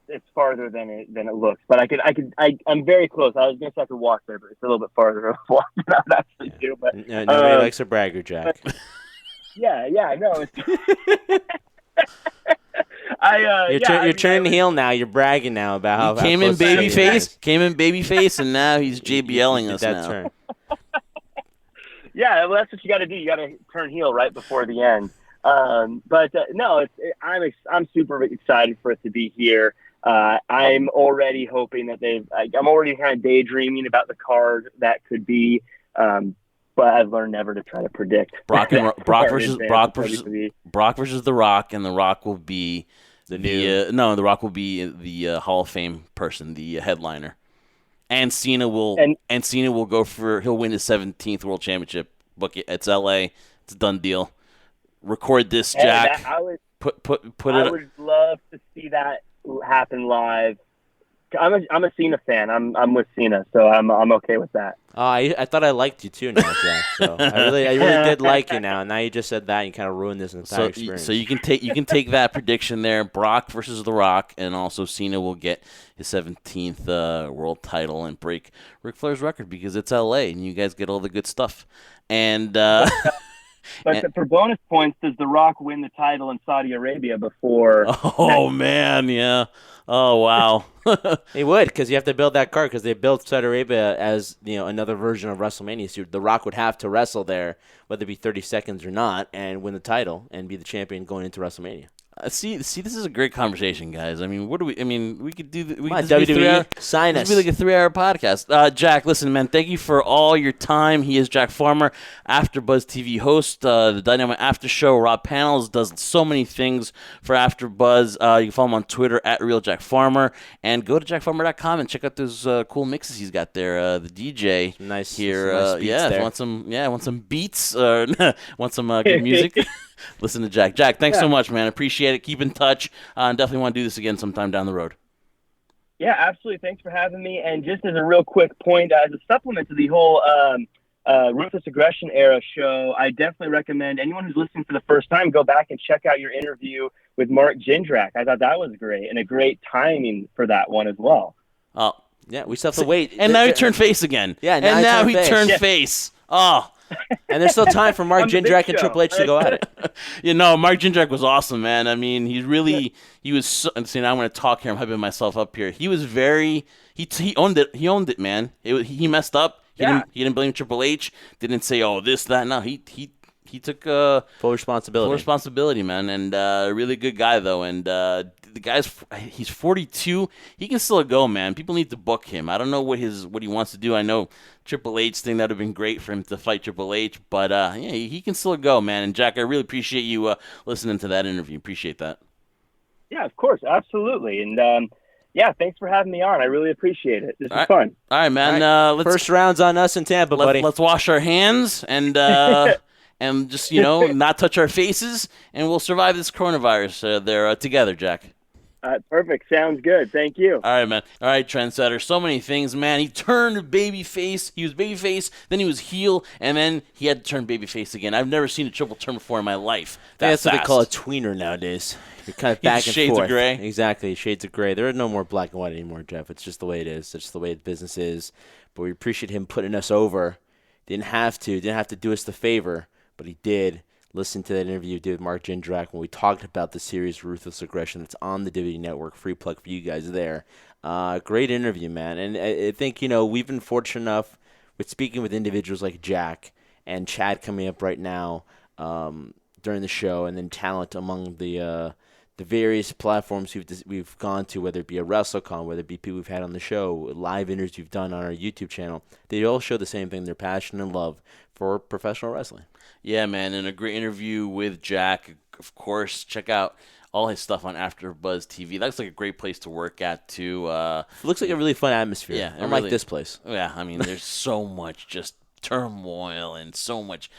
S4: It's farther than it looks, but I'm very close. I was gonna say I could walk there, but it's a little bit farther of a walk than I would actually do. But
S3: nobody likes a bragger, Jack.
S4: Yeah, I know.
S3: You're turning heel now. You're bragging now about how
S2: came in babyface, and now he's JBLing us now.
S3: Turn.
S4: Yeah, well, that's what you got to do. You got to turn heel right before the end. I'm super excited for it to be here. I'm already hoping that I'm already kind of daydreaming about the card that could be. But I've learned never to try to predict.
S2: Brock versus The Rock, and The Rock will be The Rock will be the Hall of Fame person, the headliner, and Cena will go he'll win his 17th World Championship. Book it. It's LA. It's a done deal. Record this, Jack.
S4: I would love to see that happen live. I'm a Cena fan. I'm with Cena, so I'm okay with that.
S3: I thought I liked you too now, Jack. So I really did like you now. And now you just said that, and you kind of ruined this entire experience.
S2: So you can take that prediction there. Brock versus The Rock, and also Cena will get his 17th world title and break Ric Flair's record because it's LA, and you guys get all the good stuff. And
S4: But for bonus points, does The Rock win the title in Saudi Arabia before?
S2: Oh man, yeah. Oh wow.
S3: He would, because you have to build that card, because they built Saudi Arabia as another version of WrestleMania. So The Rock would have to wrestle there, whether it be 30 seconds or not, and win the title and be the champion going into WrestleMania.
S2: See, this is a great conversation, guys. I mean, we could do. We could
S3: WWE, sign us.
S2: This would be like a 3-hour podcast. Jack, listen, man, thank you for all your time. He is Jack Farmer, AfterBuzz TV host, the Dynamite After Show. Rob Panels does so many things for AfterBuzz. You can follow him on Twitter at RealJackFarmer, and go to JackFarmer.com and check out those cool mixes he's got there. The DJ
S3: nice
S2: here,
S3: nice beats there.
S2: want some beats, want some good music. Listen to Jack. Jack, thanks so much, man. Appreciate it. Keep in touch. And definitely want to do this again sometime down the road.
S4: Yeah, absolutely. Thanks for having me. And just as a real quick point, as a supplement to the whole Ruthless Aggression era show, I definitely recommend anyone who's listening for the first time, go back and check out your interview with Mark Jindrak. I thought that was great, and a great timing for that one as well.
S2: Oh,
S3: yeah, we still have to wait.
S2: And now he turned face again.
S3: Yeah,
S2: now he turned face. Oh.
S3: And there's still time for Mark Jindrak and Triple H to go at it.
S2: Mark Jindrak was awesome, man. I mean, he was so, see, now I'm going to talk here. I'm hyping myself up here. He was he owned it. He owned it, man. He messed up. He didn't blame Triple H. Didn't say, oh, this, that. No, he he took
S3: full responsibility,
S2: man, and really good guy though. And the he's 42. He can still go, man. People need to book him. I don't know what he wants to do. I know Triple H thing that would have been great for him to fight Triple H, but yeah, he can still go, man. And Jack, I really appreciate you listening to that interview. Appreciate that.
S4: Yeah, of course, absolutely, and yeah, thanks for having me on. I really appreciate it. This is fun.
S2: All right, man.
S3: First round's on us in Tampa, buddy.
S2: Let's wash our hands and and just not touch our faces, and we'll survive this coronavirus there together, Jack.
S4: Perfect. Sounds good. Thank you.
S2: All right, man. All right, Trendsetter. So many things, man. He turned babyface. He was babyface, then he was heel, and then he had to turn babyface again. I've never seen a triple turn before in my life.
S3: That's what they call a tweener nowadays. You're kind of back and
S2: shades
S3: forth.
S2: Of gray.
S3: Exactly, shades of gray. There are no more black and white anymore, Jeff. It's just the way it is. It's just the way the business is. But we appreciate him putting us over. Didn't have to do us the favor, but he did. Listen to that interview we did with Mark Jindrak when we talked about the series Ruthless Aggression that's on the WWE Network. Free plug for you guys there. Great interview, man. And I think, we've been fortunate enough with speaking with individuals like Jack and Chad coming up right now during the show, and then talent among the various platforms we've gone to, whether it be a WrestleCon, whether it be people we've had on the show, live interviews we've done on our YouTube channel. They all show the same thing, their passion and love for professional wrestling.
S2: Yeah, man, and a great interview with Jack. Of course, check out all his stuff on AfterBuzz TV. That's like a great place to work at, too.
S3: It looks like a really fun atmosphere.
S2: Yeah,
S3: unlike this place.
S2: Yeah, I mean, there's so much just turmoil and so much,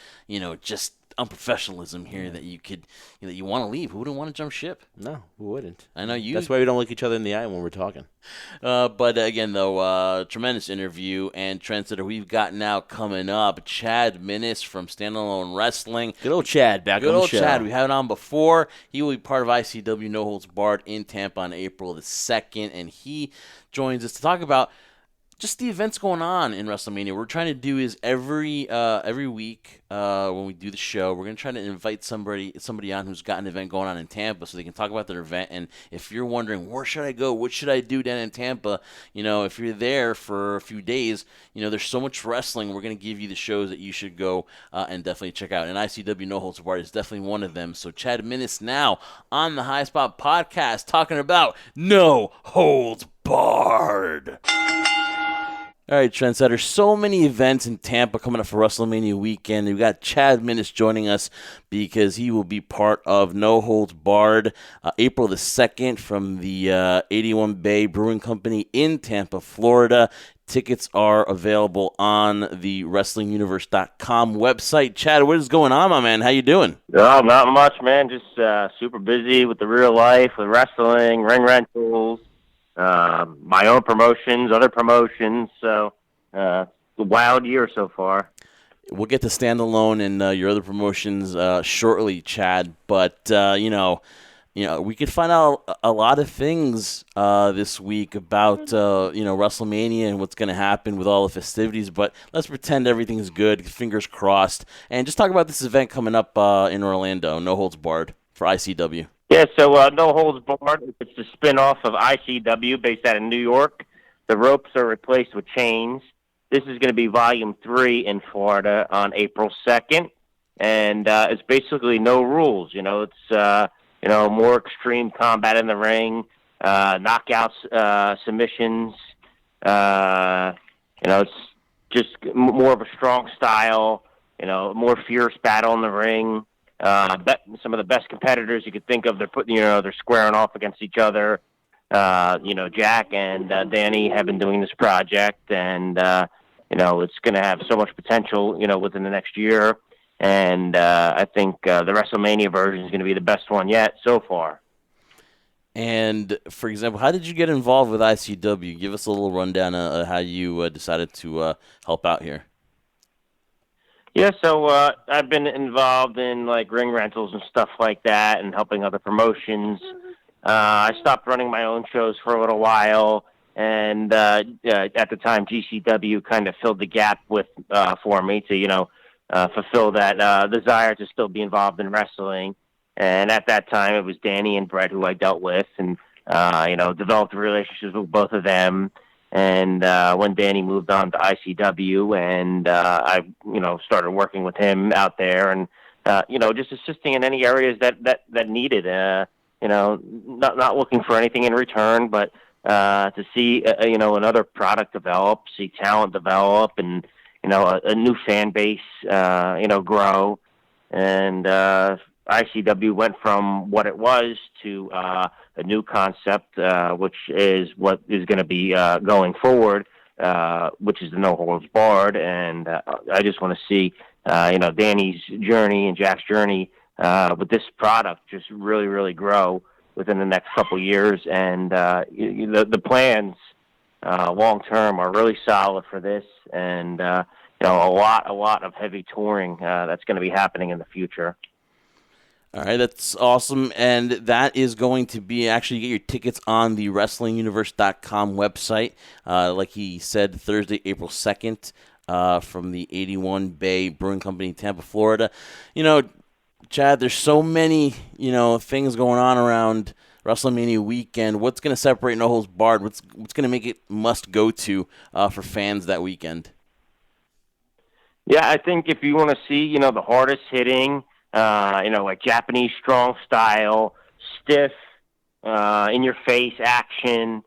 S2: just unprofessionalism here that you want to leave. Who wouldn't want to jump ship?
S3: No, who wouldn't?
S2: I know you.
S3: That's why we don't look each other in the eye when we're talking.
S2: But again, though, tremendous interview and Trendsetter we've got now coming up. Chad Minnis from Standalone Wrestling.
S3: Good old Chad back on the show.
S2: Good old Chad. We had it on before. He will be part of ICW No Holds Barred in Tampa on April the 2nd, and he joins us to talk about just the events going on in WrestleMania. What we're trying to do is every week when we do the show, we're going to try to invite somebody on who's got an event going on in Tampa so they can talk about their event. And if you're wondering, where should I go? What should I do down in Tampa? If you're there for a few days, there's so much wrestling. We're going to give you the shows that you should go and definitely check out. And ICW No Holds Barred is definitely one of them. So Chad Minnis now on the High Spot podcast talking about No Holds Barred. All right, Trendsetter, so many events in Tampa coming up for WrestleMania weekend. We've got Chad Minnis joining us because he will be part of No Holds Barred April the 2nd from the 81 Bay Brewing Company in Tampa, Florida. Tickets are available on the WrestlingUniverse.com website. Chad, what is going on, my man? How you doing?
S5: Oh, not much, man. Just super busy with the real life, with wrestling, ring rentals. My own promotions, other promotions, so a wild year so far.
S2: We'll get to Standalone and your other promotions shortly, Chad, but we could find out a lot of things this week about WrestleMania and what's going to happen with all the festivities, but let's pretend everything's good, fingers crossed, and just talk about this event coming up in Orlando, No Holds Barred for ICW.
S5: Yeah, so No Holds Barred, it's a spin-off of ICW based out of New York. The ropes are replaced with chains. This is going to be Volume 3 in Florida on April 2nd, and it's basically no rules. It's, more extreme combat in the ring, knockouts, submissions. It's just more of a strong style, more fierce battle in the ring. Some of the best competitors you could think of, they're squaring off against each other. Jack and Danny have been doing this project, and it's going to have so much potential, within the next year. And I think the WrestleMania version is going to be the best one yet so far.
S2: And for example, how did you get involved with ICW? Give us a little rundown of how you decided to help out here.
S5: Yeah, so I've been involved in ring rentals and stuff like that, and helping other promotions. I stopped running my own shows for a little while, and at the time, GCW kind of filled the gap for me to fulfill that desire to still be involved in wrestling. And at that time, it was Danny and Brett who I dealt with, and developed relationships with both of them. And when Danny moved on to ICW, and I started working with him out there, and just assisting in any areas that needed. Not looking for anything in return, but to see another product develop, see talent develop, and a new fan base grow. And ICW went from what it was to a new concept, which is what is going to be going forward, which is the No Holds Barred. And I just want to see Danny's journey and Jack's journey with this product just really, really grow within the next couple years. And the plans long term are really solid for this, and a lot of heavy touring that's going to be happening in the future.
S2: All right, that's awesome, and that is going to be actually, you get your tickets on the WrestlingUniverse.com website. Like he said, Thursday, April 2nd, from the 81 Bay Brewing Company, Tampa, Florida. Chad, there's so many, things going on around WrestleMania weekend. What's going to separate No Holds Barred? What's going to make it must go to for fans that weekend?
S5: Yeah, I think if you want to see, the hardest hitting, like Japanese strong style, stiff, in your face action,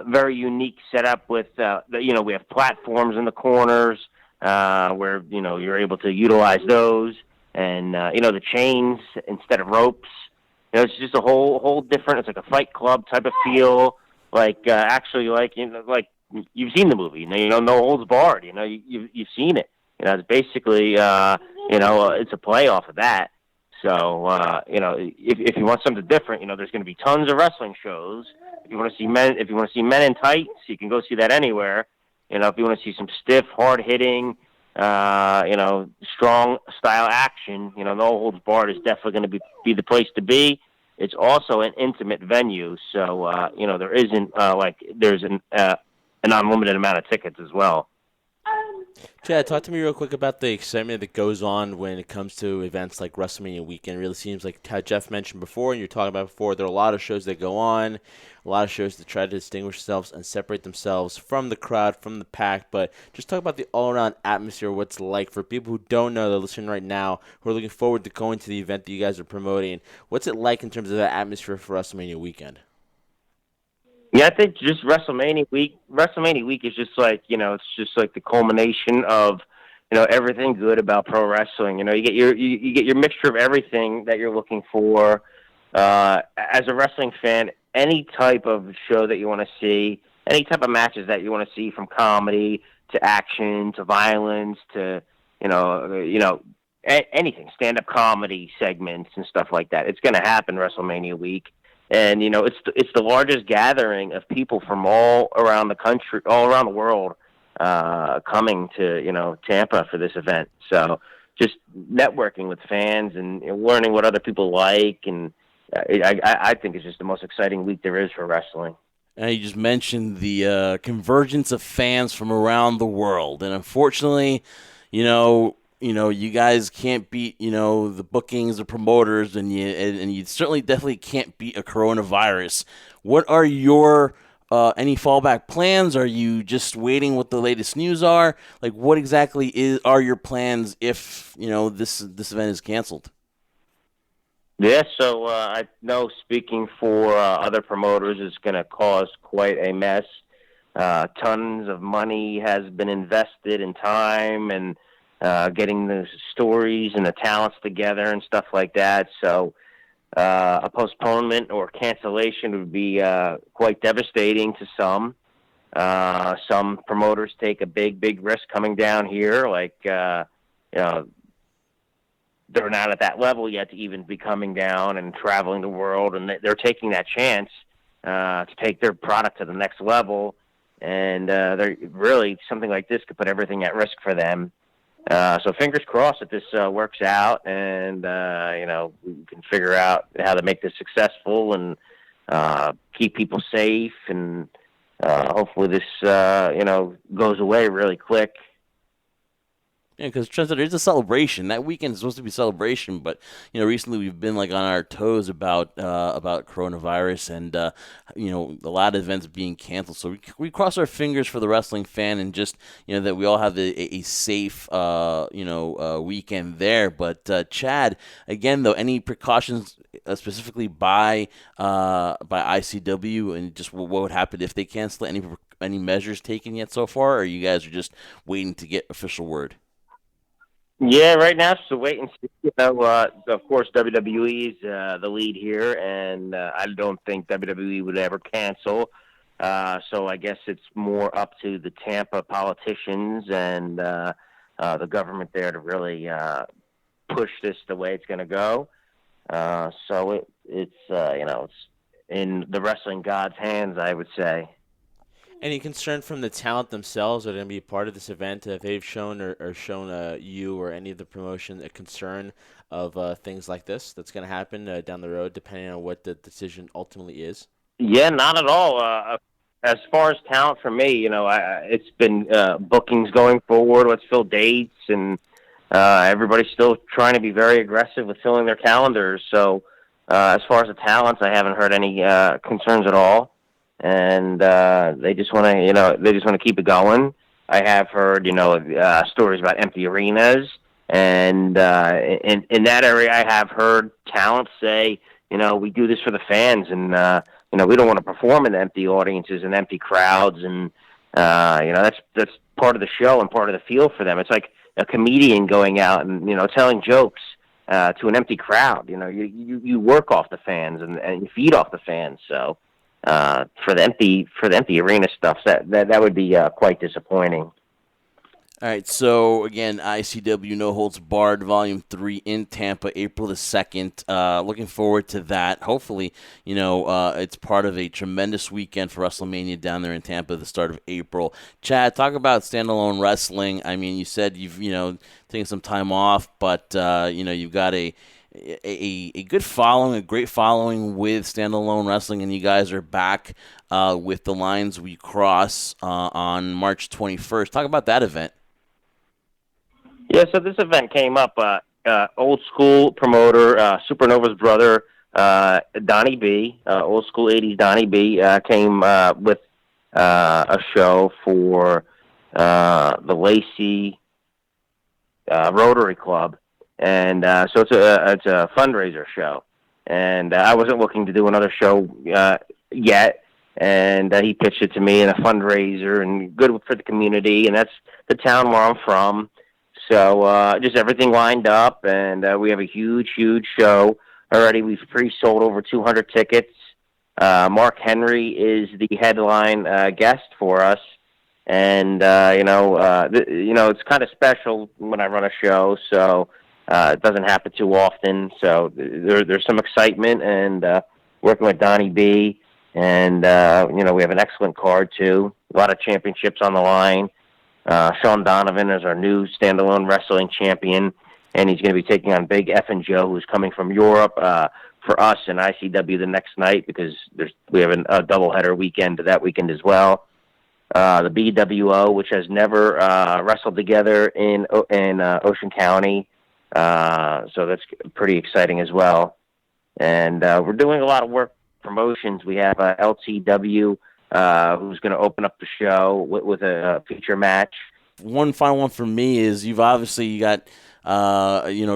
S5: very unique setup with, we have platforms in the corners, where, you're able to utilize those, and, the chains instead of ropes. It's just a whole different, it's like a Fight Club type of feel, like you've seen the movie, No Holds Barred, you've seen it. It's basically, it's a play off of that. So, if you want something different, there's going to be tons of wrestling shows. If you want to see men in tights, you can go see that anywhere. If you want to see some stiff, hard hitting, strong style action, No Holds Barred is definitely going to be the place to be. It's also an intimate venue, so there isn't there's an unlimited amount of tickets as well.
S3: Chad, talk to me real quick about the excitement that goes on when it comes to events like WrestleMania weekend. It really seems like how Jeff mentioned before, and you're talking about before, there are a lot of shows that go on, a lot of shows that try to distinguish themselves and separate themselves from the crowd, from the pack. But just talk about the all-around atmosphere, what's like for people who don't know, that are listening right now, who are looking forward to going to the event that you guys are promoting. What's it like in terms of that atmosphere for WrestleMania weekend?
S5: Yeah, I think just WrestleMania week is just like, it's just like the culmination of, everything good about pro wrestling. You get your mixture of everything that you're looking for. As a wrestling fan, any type of show that you want to see, any type of matches that you want to see, from comedy to action to violence to, anything, stand-up comedy segments and stuff like that. It's going to happen WrestleMania week. And, it's the largest gathering of people from all around the country, all around the world, coming to, Tampa for this event. So just networking with fans and learning what other people like. And I think it's just the most exciting week there is for wrestling.
S2: You just mentioned the convergence of fans from around the world. And unfortunately, you guys can't beat, the bookings, the promoters, and you certainly definitely can't beat a coronavirus. What are your any fallback plans? Are you just waiting what the latest news are? Like, what exactly are your plans if, this event is canceled?
S5: Yeah, so I know speaking for other promoters is going to cause quite a mess. Tons of money has been invested in time and getting the stories and the talents together and stuff like that. So a postponement or cancellation would be quite devastating to some. Some promoters take a big risk coming down here, like, they're not at that level yet to even be coming down and traveling the world, and they're taking that chance to take their product to the next level. And they're really, something like this could put everything at risk for them. So fingers crossed that this works out, and we can figure out how to make this successful and keep people safe, and hopefully this goes away really quick.
S2: Yeah, because it's a celebration. That weekend is supposed to be a celebration, but recently we've been like on our toes about coronavirus and a lot of events being canceled. So we cross our fingers for the wrestling fan and just that we all have a safe weekend there. But Chad, again though, any precautions specifically by ICW and just what would happen if they cancel it? Any measures taken yet so far, or you guys are just waiting to get official word?
S5: Yeah, right now it's a wait and see. Of course, WWE is the lead here, and I don't think WWE would ever cancel. So I guess it's more up to the Tampa politicians and the government there to really push this the way it's going to go. So it's in the wrestling god's hands, I would say.
S3: Any concern from the talent themselves that are going to be a part of this event? If they've shown or shown you or any of the promotion a concern of things like this that's going to happen down the road, depending on what the decision ultimately is?
S5: Yeah, not at all. As far as talent for me, it's been bookings going forward. Let's fill dates, and everybody's still trying to be very aggressive with filling their calendars. So as far as the talents, I haven't heard any concerns at all. And they just want to keep it going. I have heard stories about empty arenas, and in that area I have heard talent say we do this for the fans, and we don't want to perform in empty audiences and empty crowds, and that's part of the show and part of the feel for them. It's like a comedian going out and telling jokes to an empty crowd. You work off the fans and you feed off the fans. So for the empty arena stuff, that would be quite disappointing.
S2: All right, so again, ICW No Holds Barred Volume 3 in Tampa, April the 2nd. Looking forward to that. Hopefully, it's part of a tremendous weekend for WrestleMania down there in Tampa at the start of April. Chad, talk about standalone wrestling. I mean, you said you've, taken some time off, but, you've got a good following, a great following with standalone wrestling, and you guys are back with The Lines We Cross on March 21st. Talk about that event.
S5: Yeah, so this event came up, old school promoter, Supernova's brother, Donnie B, old school 80s Donnie B, came with a show for the Lacey Rotary Club. And so it's a fundraiser show. And I wasn't looking to do another show yet. And he pitched it to me in a fundraiser and good for the community. And that's the town where I'm from. So just everything lined up, and we have a huge, huge show already. We've pre-sold over 200 tickets. Mark Henry is the headline guest for us, and it's kind of special when I run a show, so it doesn't happen too often. So there's some excitement, and working with Donnie B, and we have an excellent card too. A lot of championships on the line. Sean Donovan is our new standalone wrestling champion, and he's going to be taking on Big F and Joe, who's coming from Europe for us in ICW the next night, because we have a doubleheader weekend that weekend as well. The BWO, which has never wrestled together in Ocean County, so that's pretty exciting as well. And we're doing a lot of work promotions. We have LTW. Who's going to open up the show with a feature match.
S2: One final one for me is you got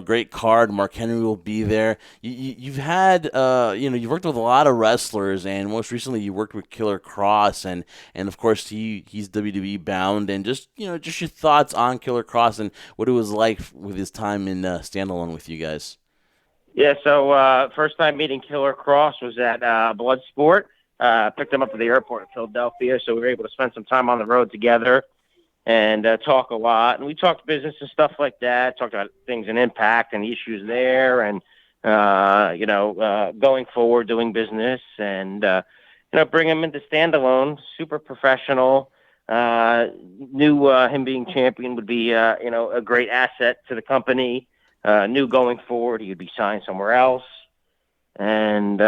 S2: great card. Mark Henry will be there. You've had you've worked with a lot of wrestlers, and most recently you worked with Killer Cross, and of course he's WWE bound. And just your thoughts on Killer Cross and what it was like with his time in standalone with you guys.
S5: Yeah, so first time meeting Killer Cross was at Bloodsport. Picked him up at the airport in Philadelphia, so we were able to spend some time on the road together and talk a lot. And we talked business and stuff like that, talked about things in Impact and the issues there, and, going forward, doing business, and, bring him into standalone, super professional. Knew him being champion would be, a great asset to the company. Knew going forward he would be signed somewhere else. And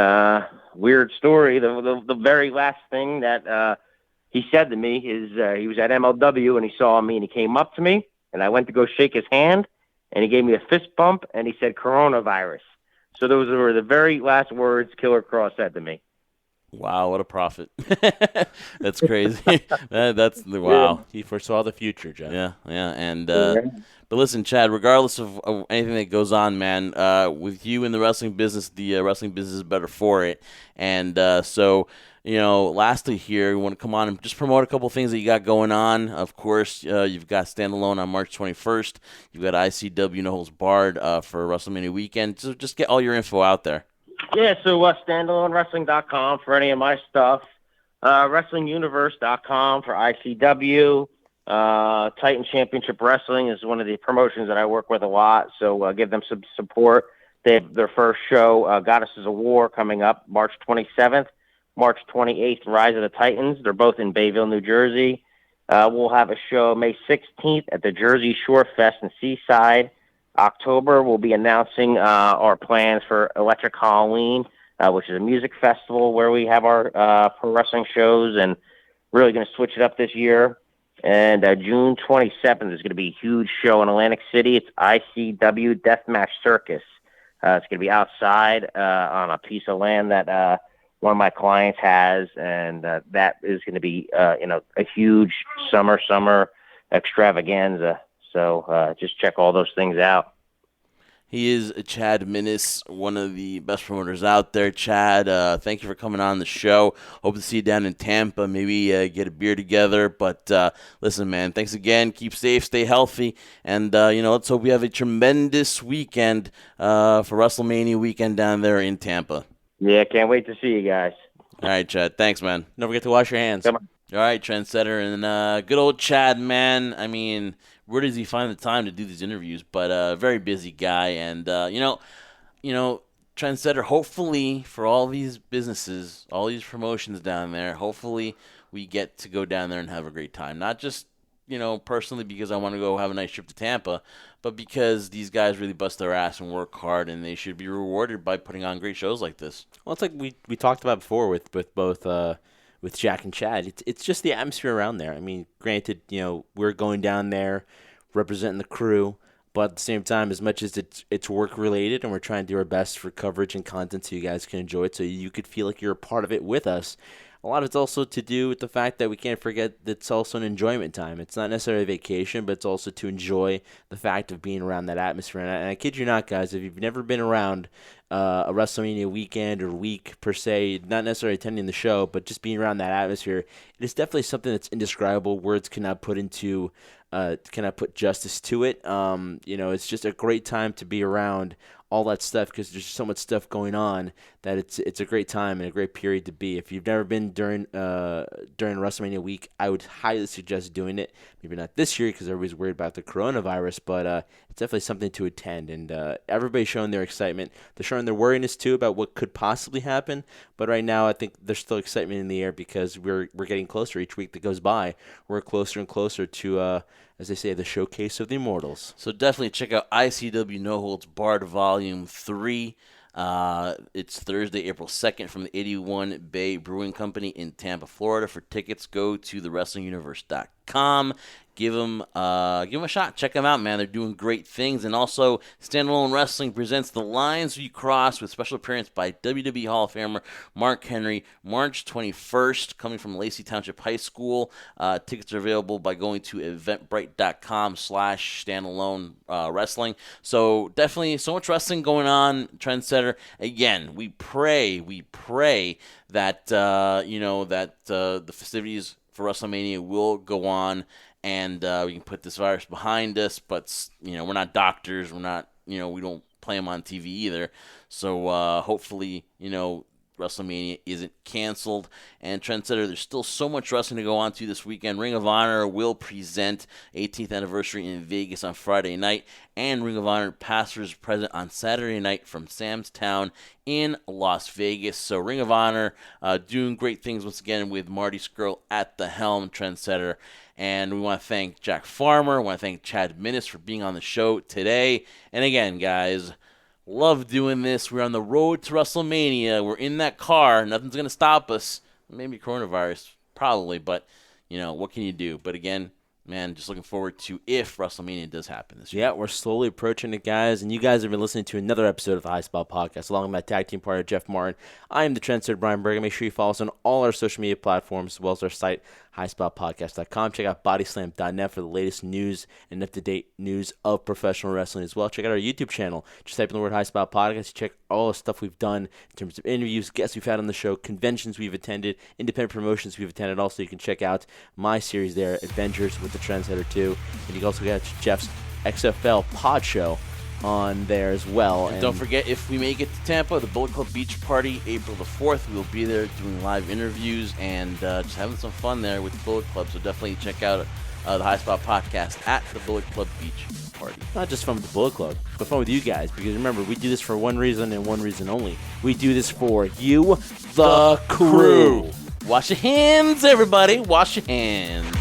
S5: weird story. The very last thing that he said to me is he was at MLW and he saw me and he came up to me and I went to go shake his hand, and he gave me a fist bump, and he said coronavirus. So those were the very last words Killer Cross said to me.
S2: Wow, what a prophet. That's crazy. That's wow.
S3: He foresaw the future, Jeff.
S2: Yeah. And but listen, Chad, regardless of anything that goes on, man, with you in the wrestling business, the wrestling business is better for it. And so, lastly here, we want to come on and just promote a couple things that you got going on. Of course, you've got Standalone on March 21st. You've got ICW No Holds Barred for WrestleMania weekend. So just get all your info out there.
S5: Yeah, so standalonewrestling.com for any of my stuff. WrestlingUniverse.com for ICW. Titan Championship Wrestling is one of the promotions that I work with a lot, so give them some support. They have their first show, Goddesses of War, coming up March 27th. March 28th, Rise of the Titans. They're both in Bayville, New Jersey. We'll have a show May 16th at the Jersey Shore Fest in Seaside. October, we'll be announcing our plans for Electric Halloween, which is a music festival where we have our pro wrestling shows, and really going to switch it up this year. And June 27th is going to be a huge show in Atlantic City. It's ICW Deathmatch Circus. It's going to be outside on a piece of land that one of my clients has, and that is going to be a huge summer extravaganza. So just check all those things out.
S2: He is Chad Minnis, one of the best promoters out there. Chad, thank you for coming on the show. Hope to see you down in Tampa. Maybe get a beer together. But listen, man, thanks again. Keep safe, stay healthy. And, let's hope we have a tremendous weekend for WrestleMania weekend down there in Tampa.
S5: Yeah, can't wait to see you guys.
S2: All right, Chad. Thanks, man.
S3: Don't forget to wash your hands.
S5: Come on.
S2: All right, Trendsetter. And good old Chad, man. I mean, where does he find the time to do these interviews? But a very busy guy. And, Trendsetter, hopefully for all these businesses, all these promotions down there, hopefully we get to go down there and have a great time. Not just, personally because I want to go have a nice trip to Tampa, but because these guys really bust their ass and work hard, and they should be rewarded by putting on great shows like this.
S3: Well, it's like we talked about before with both with Jack and Chad. It's just the atmosphere around there. I mean, granted, we're going down there representing the crew, but at the same time, as much as it's work related, and we're trying to do our best for coverage and content so you guys can enjoy it, so you could feel like you're a part of it with us. A lot of it's also to do with the fact that we can't forget that it's also an enjoyment time. It's not necessarily a vacation, but it's also to enjoy the fact of being around that atmosphere. And I kid you not, guys, if you've never been around a WrestleMania weekend or week per se, not necessarily attending the show, but just being around that atmosphere, it is definitely something that's indescribable. Words cannot put justice to it. It's just a great time to be around all that stuff because there's so much stuff going on that it's a great time and a great period to be. If you've never been during WrestleMania week, I would highly suggest doing it. Maybe not this year because everybody's worried about the coronavirus, but it's definitely something to attend. And everybody's showing their excitement. They're showing their wariness too about what could possibly happen. But right now, I think there's still excitement in the air because we're getting closer each week that goes by. We're closer and closer to as they say, the showcase of the immortals.
S2: So definitely check out ICW No Holds Barred Volume 3. It's Thursday, April 2nd from the 81 Bay Brewing Company in Tampa, Florida. For tickets, go to thewrestlinguniverse.com. Give them a shot. Check them out, man. They're doing great things. And also, Standalone Wrestling presents The Lines We Cross with special appearance by WWE Hall of Famer Mark Henry, March 21st, coming from Lacey Township High School. Tickets are available by going to eventbrite.com/standalone wrestling. So definitely so much wrestling going on, Trendsetter. Again, we pray that the festivities for WrestleMania will go on. And we can put this virus behind us, but we're not doctors. We're not, we don't play them on TV either. So hopefully, WrestleMania isn't canceled. And Trendsetter, there's still so much wrestling to go on to this weekend. Ring of Honor will present 18th anniversary in Vegas on Friday night, and Ring of Honor Pastors present on Saturday night from Sam's Town in Las Vegas. So Ring of Honor doing great things once again with Marty Scurll at the helm, Trendsetter. And we want to thank Jack Farmer. We want to thank Chad Minnis for being on the show today. And again, guys, love doing this. We're on the road to WrestleMania. We're in that car. Nothing's going to stop us. Maybe coronavirus, probably. But, what can you do? But again, man, just looking forward to if WrestleMania does happen this year.
S3: Yeah, we're slowly approaching it, guys. And you guys have been listening to another episode of the High Spot Podcast, along with my tag team partner, Jeff Martin. I am the trendsetter, Brian Bergen. Make sure you follow us on all our social media platforms, as well as our site, highspotpodcast.com. Check out bodyslam.net for the latest news and up-to-date news of professional wrestling as well. Check out our YouTube channel. Just type in the word High Spot Podcast. Check all the stuff we've done in terms of interviews, guests we've had on the show, conventions we've attended, independent promotions we've attended. Also, you can check out my series there, Adventures with the Trendsetter 2. And you can also get Jeff's XFL pod show on there as well.
S2: And don't forget, if we make it to Tampa, the Bullet Club Beach Party, April the 4th, we'll be there doing live interviews and just having some fun there with the Bullet Club. So definitely check out the High Spot Podcast at the Bullet Club Beach Party.
S3: Not just fun with the Bullet Club, but fun with you guys. Because remember, we do this for one reason and one reason only. We do this for you, the crew.
S2: Wash your hands, everybody. Wash your hands.